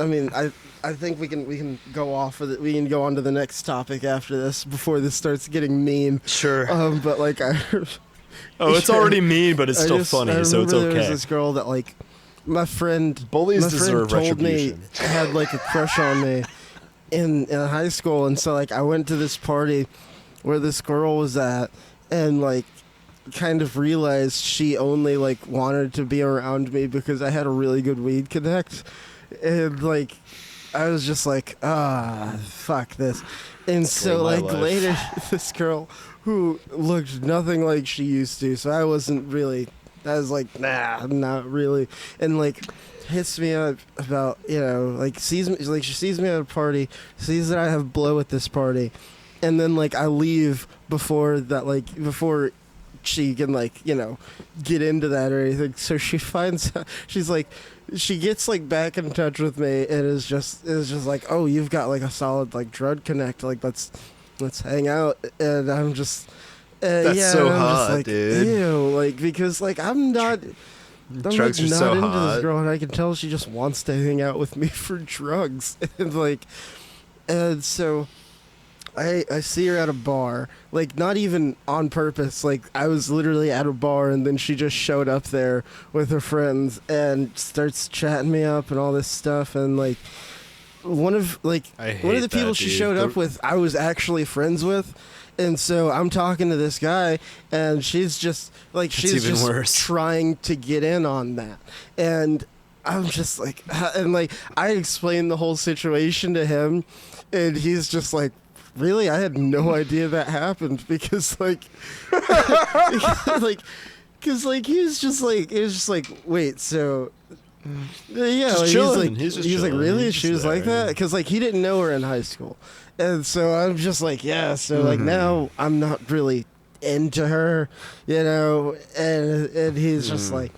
mean, I think we can go off of it. We can go on to the next topic after this before this starts getting mean. Sure. But like it's already mean, but it's still funny, so it's okay. There was this girl that like my friend deserve told me retribution. had like a crush on me in high school, and so like I went to this party where this girl was at, and like kind of realized she only like wanted to be around me because I had a really good weed connect, and like I was just like, fuck this. And so like later this girl who looked nothing like she used to, so I was like, nah, not really, and like hits me up about, you know, like she sees me at a party, sees that I have blow at this party. And then, like, I leave before she can, like, you know, get into that or anything. So she finds out, she gets, like, back in touch with me and is just like, oh, you've got, like, a solid, like, drug connect. Like, let's hang out. And I'm just, that's so hot, like, dude. Ew, like, because, like, I'm not drugs are so into hot. This girl, and I can tell she just wants to hang out with me for drugs. And, like... And so I see her at a bar, like not even on purpose. Like I was literally at a bar, and then she just showed up there with her friends and starts chatting me up and all this stuff. And like one of the people she showed up with, I was actually friends with. And so I'm talking to this guy, and she's just like worse. trying to get in on that. And I'm just like, and like I explained the whole situation to him, and he's just like, really? I had no idea that happened, because like, because he was just like, wait, so. Yeah, just like, chilling. He's like chilling. really? He's She was there. like that? Because like he didn't know her in high school, and so I'm just like, yeah. So like now I'm not really into her, you know, and he's just like,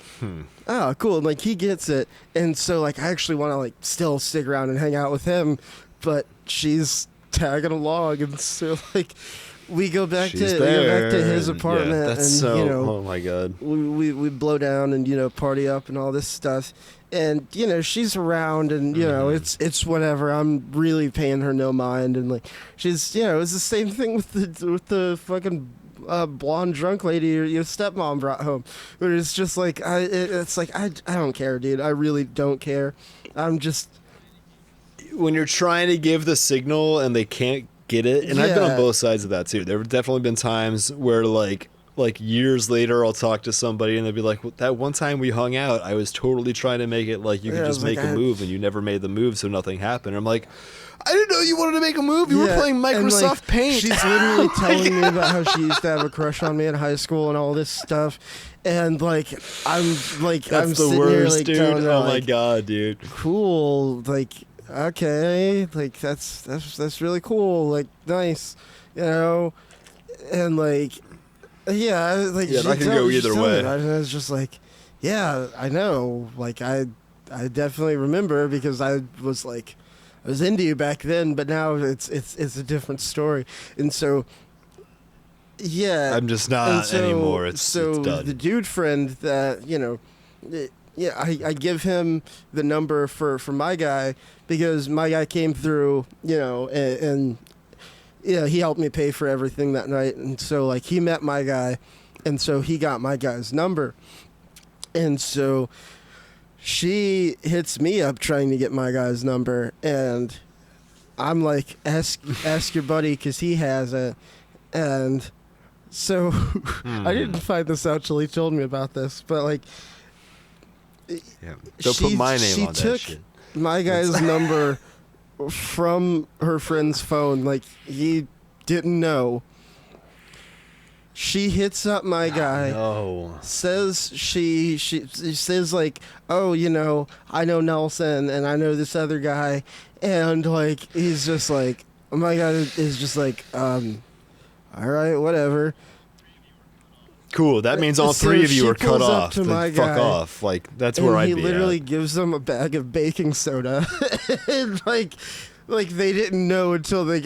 oh, cool. And like he gets it, and so like I actually want to like still stick around and hang out with him, but she's tagging along, and so like we go back to his apartment, yeah, that's and so, you know, oh my god, we blow down and, you know, party up and all this stuff, and you know she's around, and you know it's whatever. I'm really paying her no mind, and like she's, you know, it's the same thing with the fucking blonde drunk lady your stepmom brought home, where it's just like it's like I don't care, dude. I really don't care. I'm just, when you're trying to give the signal and they can't get it, and I've been on both sides of that too. There have definitely been times where like years later I'll talk to somebody and they'll be like, well, that one time we hung out, I was totally trying to make it like you could just make a move, and you never made the move, so nothing happened. I'm like, I didn't know you wanted to make a move. You were playing Microsoft like, Paint. She's literally telling me about how she used to have a crush on me in high school and all this stuff, and like I'm like, that's I'm the sitting worst, here, like, dude. telling her, Oh like, my god, dude. Cool, like, okay, like that's really cool, like, nice, you know, and like, yeah, like, yeah, that can go either way. And I was just like, yeah, I know, like I definitely remember, because I was into you back then, but now it's a different story, and so. Yeah, I'm just not anymore. It's done. The dude friend that, you know, I give him the number for my guy, because my guy came through, you know, and yeah, he helped me pay for everything that night, and so like he met my guy, and so he got my guy's number, and so she hits me up trying to get my guy's number, and I'm like, ask your buddy, because he has it, and. So, I didn't find this out till he told me about this, but like, yeah. Don't put my name on that shit. She took my guy's number from her friend's phone. Like, he didn't know. She hits up my guy. Says she says like, oh, you know, I know Nelson and I know this other guy, and like he's just like, my guy is just like, all right, whatever. Cool. That means all three of you are cut off. Like, fuck off. Like, that's where I'd be. He literally gives them a bag of baking soda, and like they didn't know until they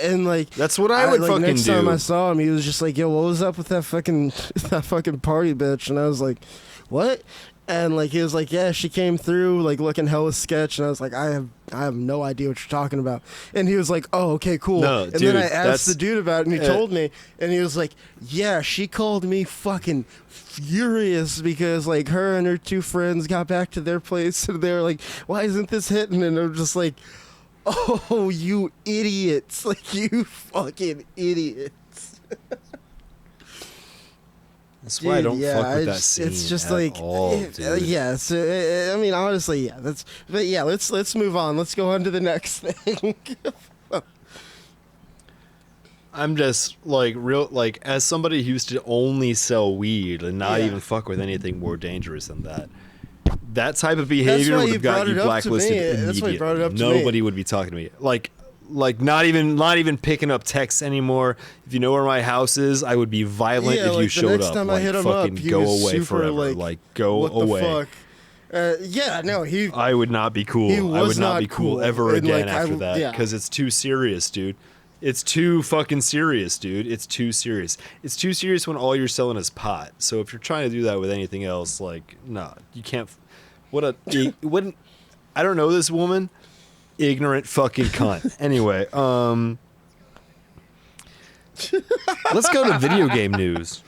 and like that's what I would fucking next do. Next time I saw him, he was just like, "Yo, what was up with that fucking party bitch?" And I was like, "What?" And like he was like, yeah, she came through like looking hella sketch, and I was like, I have no idea what you're talking about. And he was like, oh, okay, cool. No, and dude, then I asked the dude about it, and he told me, and he was like, yeah, she called me fucking furious because like her and her two friends got back to their place, and they were like, why isn't this hitting? And I'm just like, oh, you idiots, like you fucking idiots. That's why I don't fuck with that scene. It's just at like, all, dude. yeah. So I mean, honestly, yeah. But yeah, let's move on. Let's go on to the next thing. I'm just like as somebody who used to only sell weed and not even fuck with anything more dangerous than that. That type of behavior would have got you blacklisted immediately. That's why you brought it up to me. Nobody would be talking to me. Like not even picking up texts anymore. If you know where my house is, I would be violent if you showed up. Next time like, I hit him fucking up, he go was away super, forever. Like go what away. The fuck? Yeah, no, he. I would not be cool. I would not be cool ever and again after that, because it's too serious, dude. It's too fucking serious, dude. It's too serious. It's too serious when all you're selling is pot. So if you're trying to do that with anything else, like, no, you can't. I don't know this woman, ignorant fucking cunt. Anyway, let's go to video game news.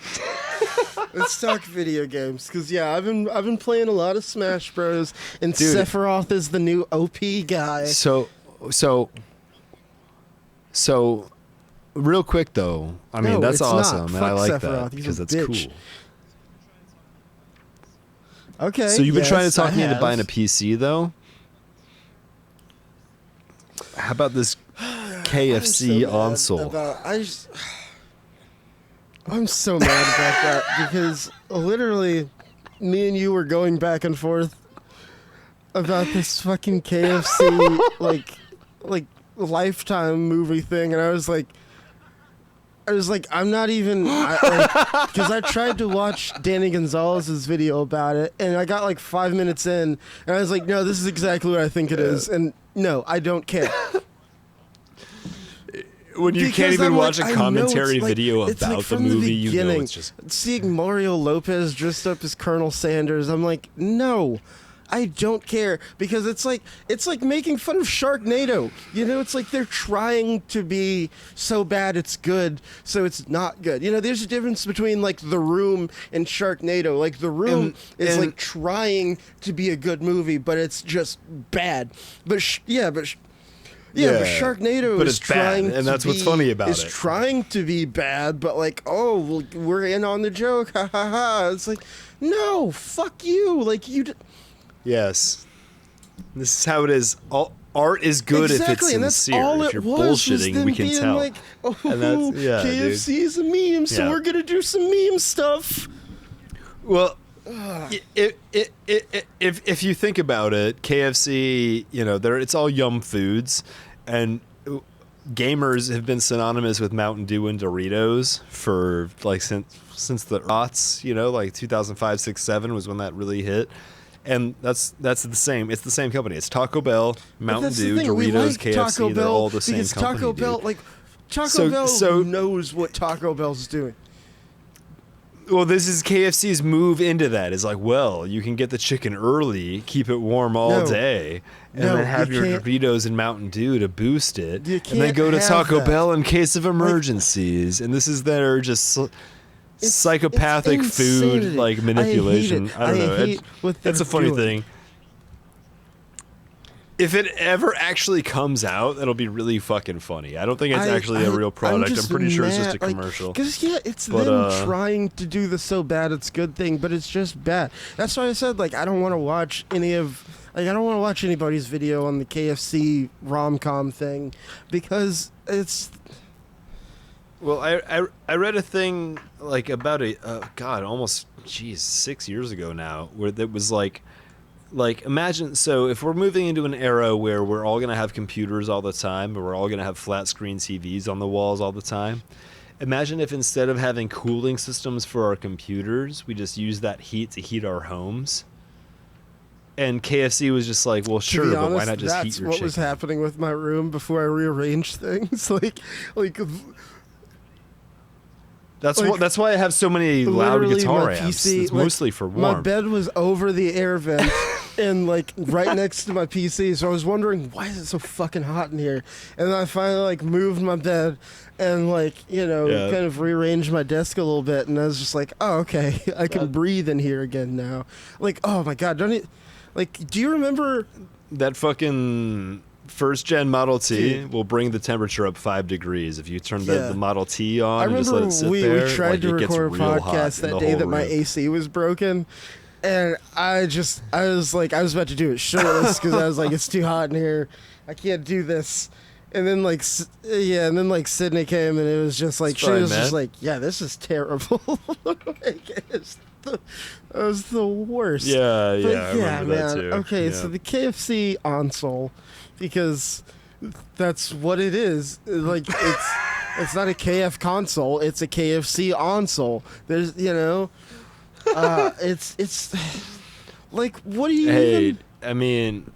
Let's talk video games, because I've been playing a lot of Smash Bros. And dude, Sephiroth is the new OP guy. So, real quick though, I mean that's awesome, and I like Sephiroth. That because that's cool. Okay. So you've been trying to talk me into buying a PC though. How about this KFC console? I'm so mad about that because literally me and you were going back and forth about this fucking KFC like Lifetime movie thing, and I was like I'm not even, because I tried to watch Danny Gonzalez's video about it, and I got like 5 minutes in, and I was like, no, this is exactly what I think it is, and no, I don't care. When you can't even watch a commentary video about the movie, you know it's just... Seeing Mario Lopez dressed up as Colonel Sanders, I'm like, no, I don't care, because it's like making fun of Sharknado. You know, it's like they're trying to be so bad it's good, so it's not good. You know, there's a difference between like The Room and Sharknado. Like The Room is like trying to be a good movie, but it's just bad. But Sharknado is trying bad, and that's what's funny about it. Is trying to be bad, but like, oh, well, we're in on the joke, ha ha ha. It's like, no, fuck you, like you. Yes, this is how it is. Art is good if it's sincere. If you're bullshitting, we can tell. Like, oh, and that's, KFC is a meme, so we're gonna do some meme stuff. Well. If you think about it, KFC, you know, it's all yum foods, and gamers have been synonymous with Mountain Dew and Doritos for like since the aughts, you know, like 2005, 6, 7 was when that really hit. And that's the same. It's the same company. It's Taco Bell, Mountain Dew, Doritos, KFC. They're all the same company. Taco Bell, Taco Bell knows what Taco Bell's doing. Well, this is KFC's move into that. Is like, well, you can get the chicken early, keep it warm all day, and then have your Doritos and Mountain Dew to boost it, and then go to Taco Bell in case of emergencies. And this is their just psychopathic food like manipulation. I don't know. That's a funny thing. If it ever actually comes out, that'll be really fucking funny. I don't think it's actually a real product. I'm pretty sure it's just a commercial. Because it's them trying to do the so bad it's good thing, but it's just bad. That's why I said like I don't want to watch anybody's video on the KFC rom-com thing, because it's. Well, I read a thing like about almost 6 years ago now, where that was like imagine, so if we're moving into an era where we're all going to have computers all the time, but we're all going to have flat screen TVs on the walls all the time, imagine if instead of having cooling systems for our computers, we just use that heat to heat our homes. And KFC was just like, well, sure, but why not just heat your chicken? That's what was happening with my room before I rearranged things. That's why I have so many loud guitar amps. It's mostly for warmth. My bed was over the air vent and like right next to my PC, so I was wondering, why is it so fucking hot in here? And then I finally like moved my bed and kind of rearranged my desk a little bit, and I was just like, oh, okay, I can breathe in here again now. Like, oh my god, do you remember that fucking first gen Model T will bring the temperature up 5 degrees if you turn the Model T on and just let it sit there. We tried to record a podcast that day that my AC was broken, and I was about to do it shirtless because I was like, it's too hot in here, I can't do this. And then Sydney came, and it was just like, just like, yeah, this is terrible. That was the worst. Yeah, I remember that too. Okay, so the KFC console, because that's what it is. Like, it's not a KF console, it's a KFC console. There's, it's like, what do you even... I mean,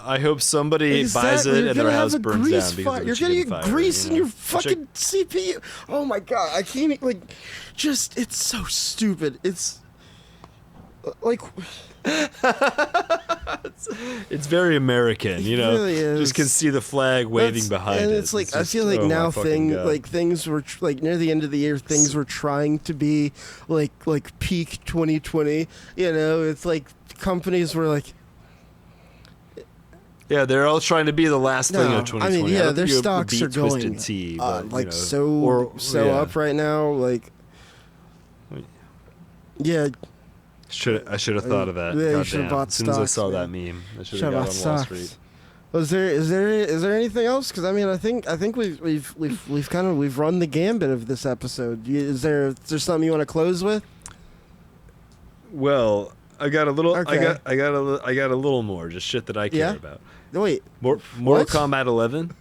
I hope somebody buys it and their house burns down because of you're gonna get grease in your fucking CPU. Oh my god, I can't it's so stupid. It's like, It's very American, you know. really is. Just can see the flag waving behind and it. it's like just, I feel like oh now my fucking God. things were like near the end of the year, things were trying to be like peak 2020. You know, it's like companies were like, Yeah, they're all trying to be the last thing of 2020. I mean, yeah, don't their think it would stocks be are going Twisted Tea, but, like you know, so up right now. Like, yeah, I should have thought of that. Yeah, you God should have damn. bought As soon as I stocks, saw that man. meme, I should Should have have got bought on Wall stocks. Street. is there anything else? Because I mean, I think we've kind of run the gambit of this episode. Is there something you want to close with? Well, I got a little. Okay. I got a little more. Just shit that I care Yeah? about. No, wait. Mortal Kombat 11.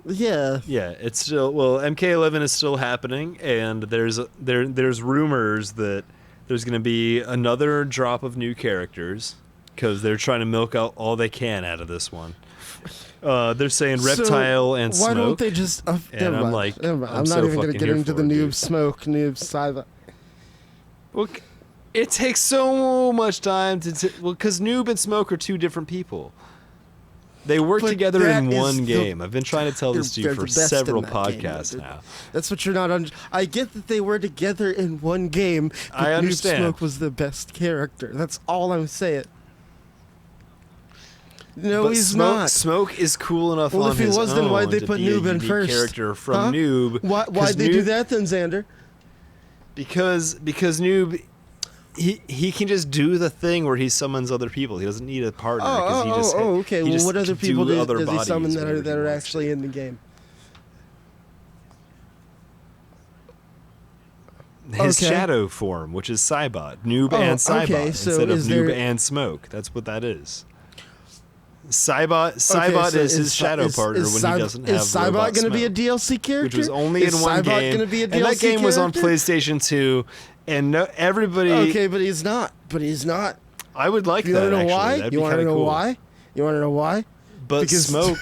Yeah. Yeah, it's still MK11 is still happening, and there's rumors that there's going to be another drop of new characters because they're trying to milk out all they can out of this one. They're saying Reptile and Smoke. Why don't they just? And never I'm mind. like, Never mind. I'm I'm not so even going to fucking get here into for the it, noob dude. Smoke, noob Cyber. Well, it takes so much time because Noob and Smoke are two different people. They work But together that in is one the- game. I've been trying to tell this to you they're for the best several in that game, podcasts dude. now. That's what you're not. I get that they were together in one game. But I understand. Noob Smoke was the best character. That's all I'm saying. No, But he's Smoke, not. Smoke is cool enough Well, on if he his was, then why'd own they to put be a Noob in unique first? character from Huh? Noob. Why'd 'cause they do Noob- that then, Xander? Because Noob, he can just do the thing where he summons other people. He doesn't need a partner. 'cause he just, Okay. he Well, just what other can people do does other he bodies summon that whenever are he wants actually to. in the game? His Okay. shadow form, which is Cybot. Noob Oh, and Cybot okay, so instead of is Noob there- and Smoke. That's what that is. Cybot So is his shadow partner when he doesn't have Is Cybot Robot going to be a Smoke, DLC character? which was only Is in one Cybot game. Gonna be a And DLC that game was on character? PlayStation 2, and everybody. Okay, but he's not. I would like You that. want to know actually. why? That'd You be want to kinda know cool. why? You want to know why? But Because- Smoke,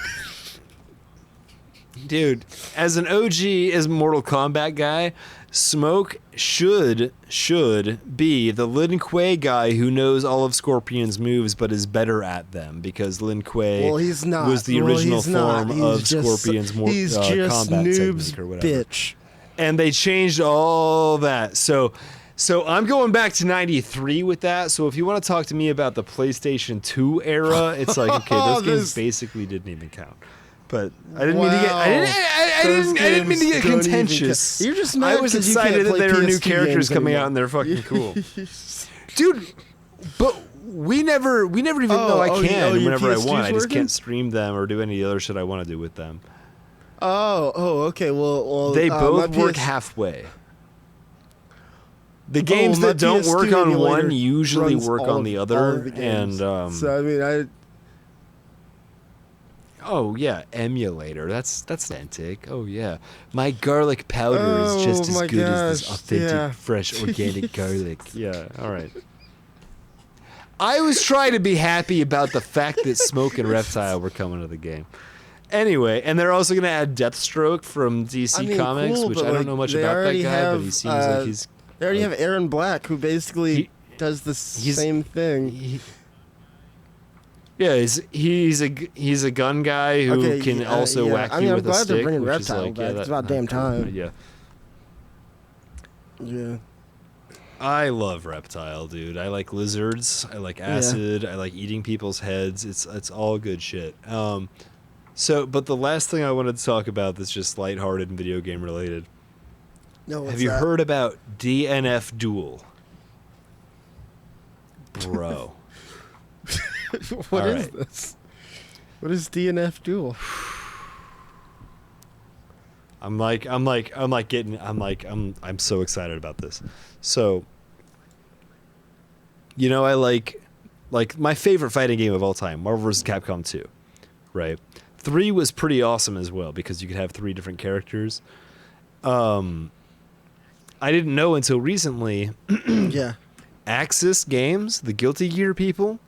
dude, as an OG, as Mortal Kombat guy, Smoke should be the Lin Kuei guy who knows all of Scorpion's moves but is better at them because Lin Kuei Well, he's not. was the Well, original he's not. form He's of just- Scorpion's He's just combat noob's technique or whatever. bitch. And they changed all that. So I'm going back to 93 with that. So if you want to talk to me about the PlayStation 2 era, it's like, okay, those games basically didn't even count. But I didn't mean to get. I didn't mean to get contentious. You're just mad I was 'cause you can't excited that play there were new PS2 characters games coming anymore. out and they're fucking cool, dude. But we never even know I can your whenever I PS2's want. I just working? can't stream them or do any other shit I want to do with them. Okay. Well, They both my work PS halfway. The games my that don't PS2 work on emulator one usually runs work all on of- the all other, of the games. and So I mean, oh yeah, emulator. That's authentic. Oh yeah, my garlic powder is just Oh, as my good as this gosh, authentic, yeah. fresh, organic garlic. Yeah, all right. I was trying to be happy about the fact that Smoke and Reptile were coming to the game. Anyway, and they're also going to add Deathstroke from DC I mean, Comics, cool, which but, I don't like, know much they about that already guy, have, but he seems like he's. they already like- have Aaron Black, who basically He- does the same thing. Yeah, he's a gun guy who Okay, can yeah, also yeah. whack I mean, you I'm with a glad they're stick, bringing which is Reptile like, back. yeah, It's about damn time. Yeah, Yeah. I love Reptile, dude. I like lizards. I like acid. I like eating people's heads. It's all good shit. But the last thing I wanted to talk about that's just lighthearted and video game related. No, Have you heard about DNF Duel? Bro. What All is right. this? What is DNF Duel? I'm so excited about this. So, I like my favorite fighting game of all time, Marvel vs. Capcom 2, right? 3 was pretty awesome as well because you could have 3 different characters. I didn't know until recently. Yeah. Axis Games, the Guilty Gear people,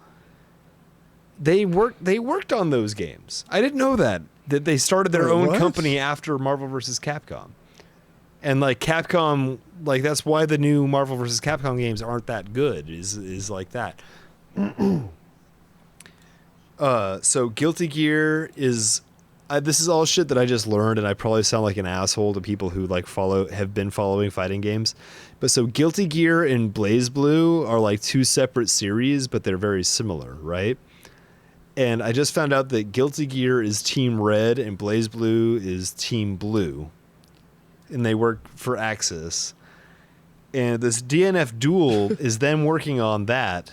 they worked on those games. I didn't know that they started their Wait, own what? company after Marvel vs. Capcom. And like Capcom, like that's why the new Marvel vs. Capcom games aren't that good. Is like that. So Guilty Gear is. This is all shit that I just learned, and I probably sound like an asshole to people who like have been following fighting games. But so Guilty Gear and BlazBlue are like two separate series, but they're very similar, right? And I just found out that Guilty Gear is Team Red and BlazBlue is Team Blue, and they work for Axis. And this DNF Duel is them working on that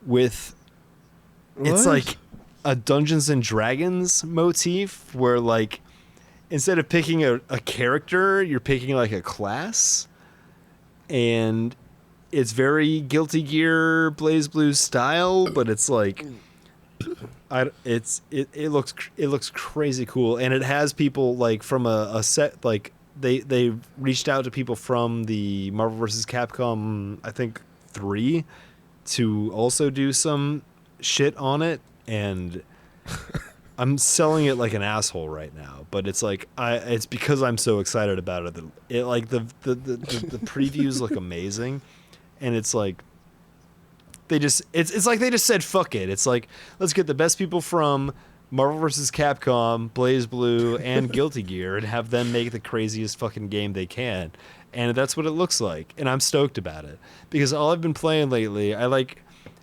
with. What? It's like a Dungeons and Dragons motif where like instead of picking a character, you're picking like a class, and it's very Guilty Gear BlazBlue style, but it's like it looks crazy cool, and it has people like from a set like they reached out to people from the Marvel vs. Capcom I think 3 to also do some shit on it, and I'm selling it like an asshole right now, but it's like it's because I'm so excited about it that it like the previews look amazing, and it's like it's like they just said fuck it. It's like let's get the best people from Marvel vs. Capcom, BlazBlue, and Guilty Gear and have them make the craziest fucking game they can, and that's what it looks like, and I'm stoked about it because all I've been playing lately,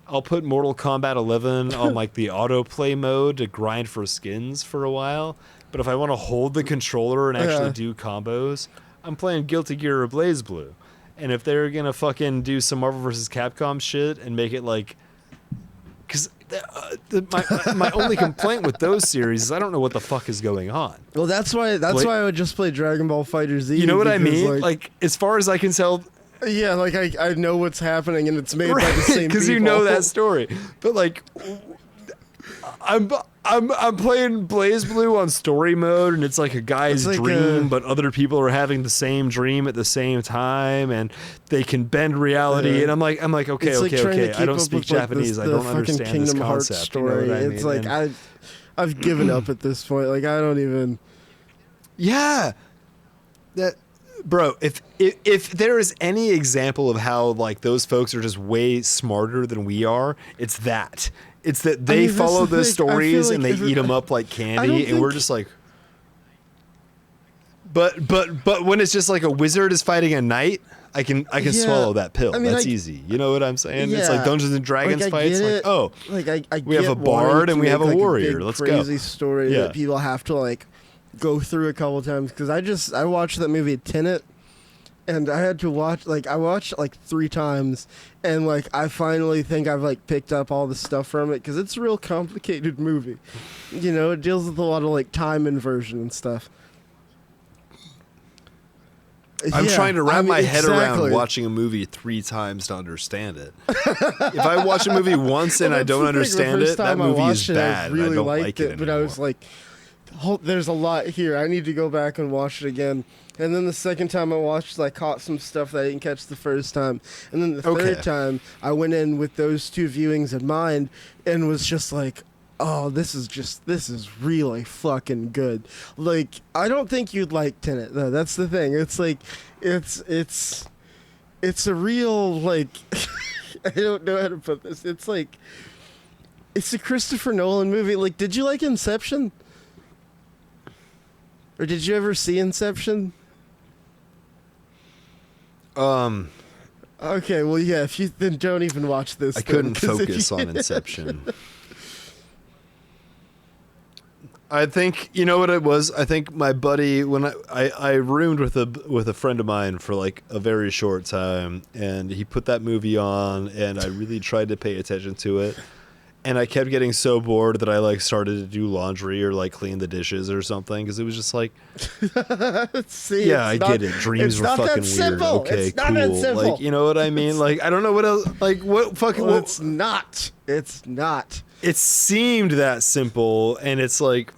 I'll put Mortal Kombat 11 on like the autoplay mode to grind for skins for a while. But if I want to hold the controller and actually do combos, I'm playing Guilty Gear or BlazBlue. And if they're going to fucking do some Marvel vs. Capcom shit and make it like... Because my only complaint with those series is I don't know what the fuck is going on. Well, that's why I would just play Dragon Ball FighterZ. You know what I mean? Like, as far as I can tell... Yeah, like I know what's happening, and it's made by the same people. Because you know that story. But like, I'm playing BlazBlue on story mode, and it's like a guy's like dream, but other people are having the same dream at the same time, and they can bend reality. And I'm like, okay. I don't speak Japanese. I don't understand Kingdom this Hearts concept. story. You know what I mean? It's like I've given up at this point. Like I don't even. Yeah. That. Bro, if there is any example of how like those folks are just way smarter than we are, it's that. It's that they follow the stories and they eat them up like candy, and we're just like. But when it's just like a wizard is fighting a knight, I can swallow that pill. That's easy. You know what I'm saying? Yeah. It's like Dungeons and Dragons fights. I we have a bard and we have a warrior. Let's go. Crazy story that people have to like go through a couple times, because I watched that movie Tenet, and I had to watch I watched like 3 times, and like I finally think I've like picked up all the stuff from it, because it's a real complicated movie. You know, it deals with a lot of like time inversion and stuff. I'm trying to wrap my head around watching a movie 3 times to understand it. If I watch a movie once and I don't understand it, that movie is bad. I really liked it, but I was like, there's a lot here. I need to go back and watch it again. And then the second time I watched it, I caught some stuff that I didn't catch the first time. And then the third time, I went in with those 2 viewings in mind and was just like, oh, this is really fucking good. Like, I don't think you'd like Tenet, though. That's the thing. It's like, it's a real, like, I don't know how to put this. It's like, it's a Christopher Nolan movie. Like, did you like Inception? Or did you ever see Inception? Okay, well, yeah, if you then don't even watch this. I couldn't focus on Inception. I think, you know what it was? I think my buddy, when I roomed with a friend of mine for like a very short time, and he put that movie on, and I really tried to pay attention to it. And I kept getting so bored that I like started to do laundry or like clean the dishes or something, because it was just like, see, yeah, I get it. Dreams were fucking weird. Okay, it's cool. Not that simple. Like, you know what I mean? Like, I don't know what else. Like, what fucking? Well, it's not. It's not. It seemed that simple, and it's like,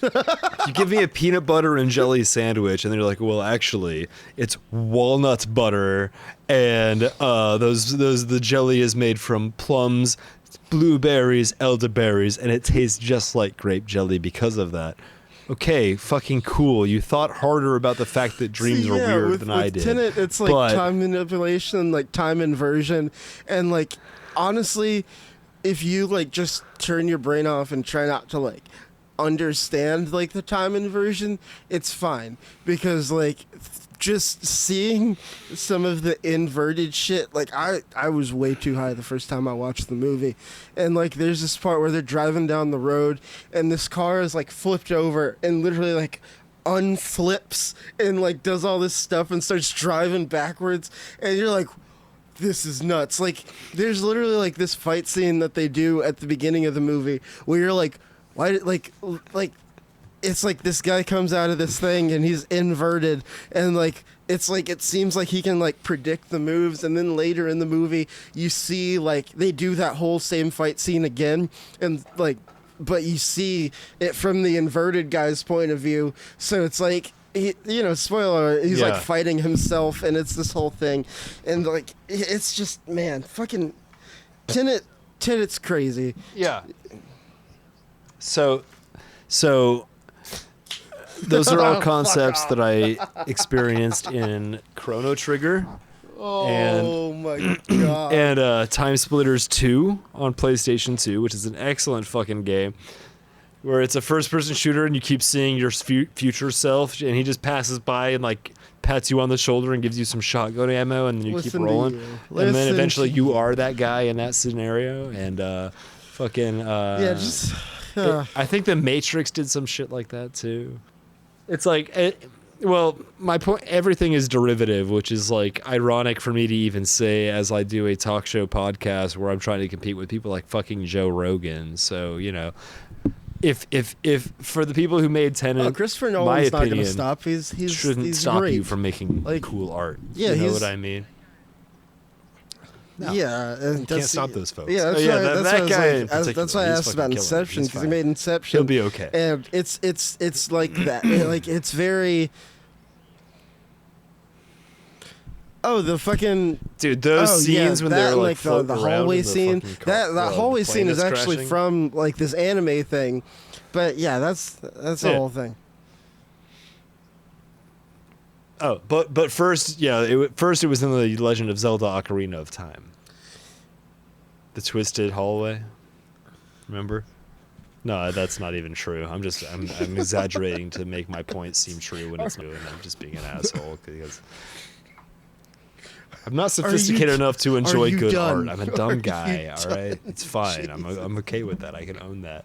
you give me a peanut butter and jelly sandwich, and they're like, well, actually, it's walnut butter, and the jelly is made from plums, blueberries, elderberries, and it tastes just like grape jelly because of that. Okay, fucking cool. You thought harder about the fact that dreams are weird than I did. Tenet, it's like time manipulation, like time inversion, and like honestly, if you like just turn your brain off and try not to like understand like the time inversion, it's fine, because like just seeing some of the inverted shit, like I was way too high the first time I watched the movie, and like there's this part where they're driving down the road and this car is like flipped over and literally like unflips and like does all this stuff and starts driving backwards, and you're like, this is nuts. Like there's literally like this fight scene that they do at the beginning of the movie where you're like, why like it's like this guy comes out of this thing and he's inverted, and like it's like it seems like he can like predict the moves, and then later in the movie you see like they do that whole same fight scene again, and like but you see it from the inverted guy's point of view, so it's like spoiler, he's like fighting himself, and it's this whole thing, and like it's just, man, fucking Tenet's crazy. Yeah. So those are all concepts that I experienced in Chrono Trigger. Oh my god. And Time Splitters 2 on PlayStation 2, which is an excellent fucking game, where it's a first-person shooter and you keep seeing your future self, and he just passes by and like pats you on the shoulder and gives you some shotgun ammo, and then you keep rolling. And then eventually you are that guy in that scenario, and I think The Matrix did some shit like that too. It's like, my point, everything is derivative, which is like ironic for me to even say as I do a talk show podcast where I'm trying to compete with people like fucking Joe Rogan. So, if for the people who made Tenet, Christopher Nolan's not going to stop. He's shouldn't stop great. You from making like cool art. Yeah, you know what I mean? No. Yeah, you can't stop those folks. Yeah, that's why I asked about Inception, because he made Inception. He'll be okay. And it's like that. Like it's very. Oh, the fucking dude! Those scenes when they're like the hallway scene. That hallway scene is actually crashing from like this anime thing, but yeah, that's the whole thing. Oh, but first, first it was in the Legend of Zelda: Ocarina of Time. The twisted hallway. Remember? No, that's not even true. I'm exaggerating to make my point seem true when it's new, and I'm just being an asshole because I'm not sophisticated enough to enjoy good art. I'm a dumb guy. All right, it's fine. Jesus. I'm okay with that. I can own that.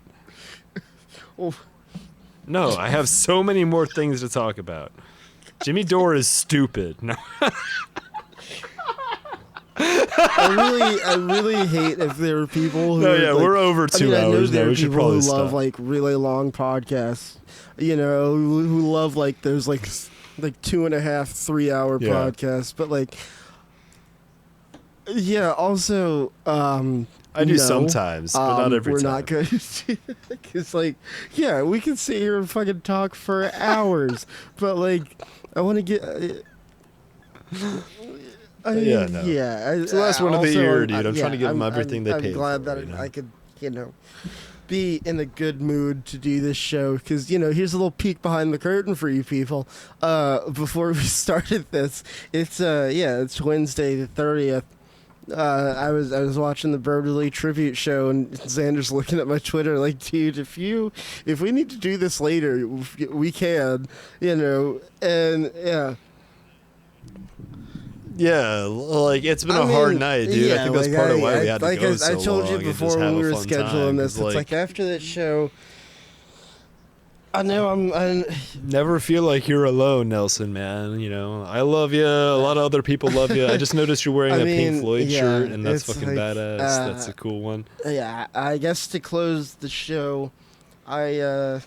No, I have so many more things to talk about. Jimmy Dore is stupid. No. I really hate if there are people who. No, yeah, we're over 2 hours now. We should probably stop. Who love like really long podcasts, who love like those like 2.5, 3 hour podcasts, but like, yeah. Also, I do sometimes, but not every time. We're not good. It's like, yeah, we can sit here and fucking talk for hours, but like, I want to get. Yeah, no. Yeah. It's the last one of the year, dude. I'm trying to give them everything they paid for. I'm glad that I could, be in a good mood to do this show, because, here's a little peek behind the curtain for you people. Before we started this, it's Wednesday the 30th. I was watching the Brodie Lee tribute show, and Xander's looking at my Twitter like, dude, if we need to do this later, we can, and yeah. Yeah, like it's been a hard night, dude. Yeah, I think that's part of why we had to like go so long. I told you before when we were scheduling this, it's like after that show. I know I'm. Never feel like you're alone, Nelson, man. I love you. A lot of other people love you. I just noticed you're wearing a Pink Floyd shirt, and that's fucking badass. That's a cool one. Yeah, I guess to close the show, I'm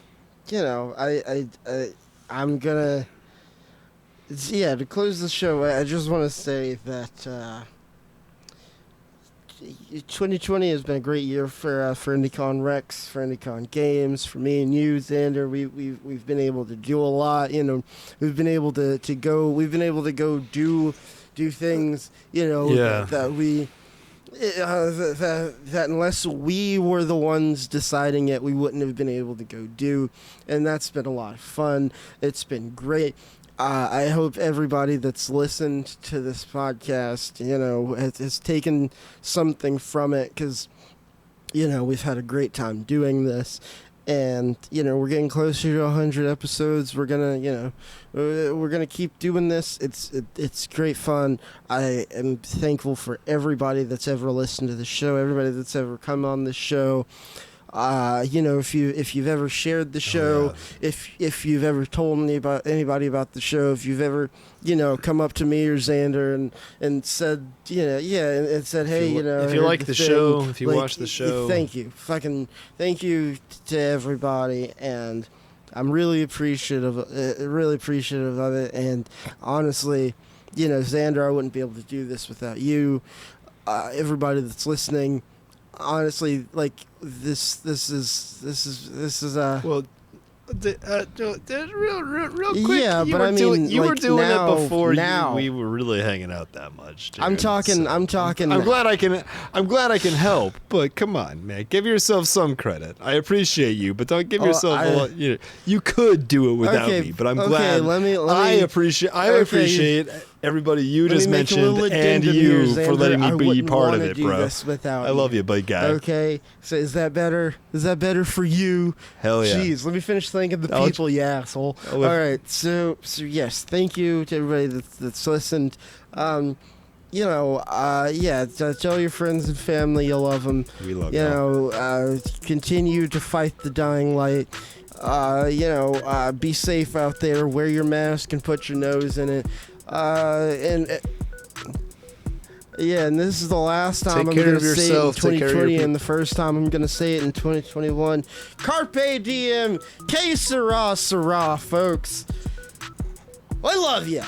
gonna. Yeah, to close the show, I just want to say that 2020 has been a great year for IndiCon Rex, for IndiCon Games, for me and you, Xander. We've been able to do a lot. We've been able to go. We've been able to go do things. Yeah. That we that unless we were the ones deciding it, we wouldn't have been able to go do. And that's been a lot of fun. It's been great. I hope everybody that's listened to this podcast, has taken something from it, because, we've had a great time doing this. And, we're getting closer to 100 episodes. We're gonna, we're gonna keep doing this. It's great fun. I am thankful for everybody that's ever listened to the show, everybody that's ever come on the show. If you've ever shared the show, if you've ever told anybody about the show, if you've ever, come up to me or Xander and said, and said, hey, if you like the show, if you watch the show, thank you to everybody, and I'm really appreciative of it. And honestly, Xander, I wouldn't be able to do this without you. Everybody that's listening. Honestly, like this is well, real quick. Yeah, but I mean, you were doing now, it before we were really hanging out that much. Dude. I'm talking. I'm glad I can help, but come on, man, give yourself some credit. I appreciate you, but don't give yourself a lot. You could do it without me, but I'm glad. I appreciate everybody you just mentioned and you for letting me be part of it, bro. I love you, big guy. Okay, so is that better? Is that better for you? Hell yeah. Jeez, let me finish thanking the people, you asshole. All right, so yes, thank you to everybody that's listened. Tell your friends and family you love them. We love them. Continue to fight the dying light. Be safe out there. Wear your mask and put your nose in it. And this is the last time I'm going to say it in 2020, and the first time I'm going to say it in 2021. Carpe diem, que sera, folks. I love ya.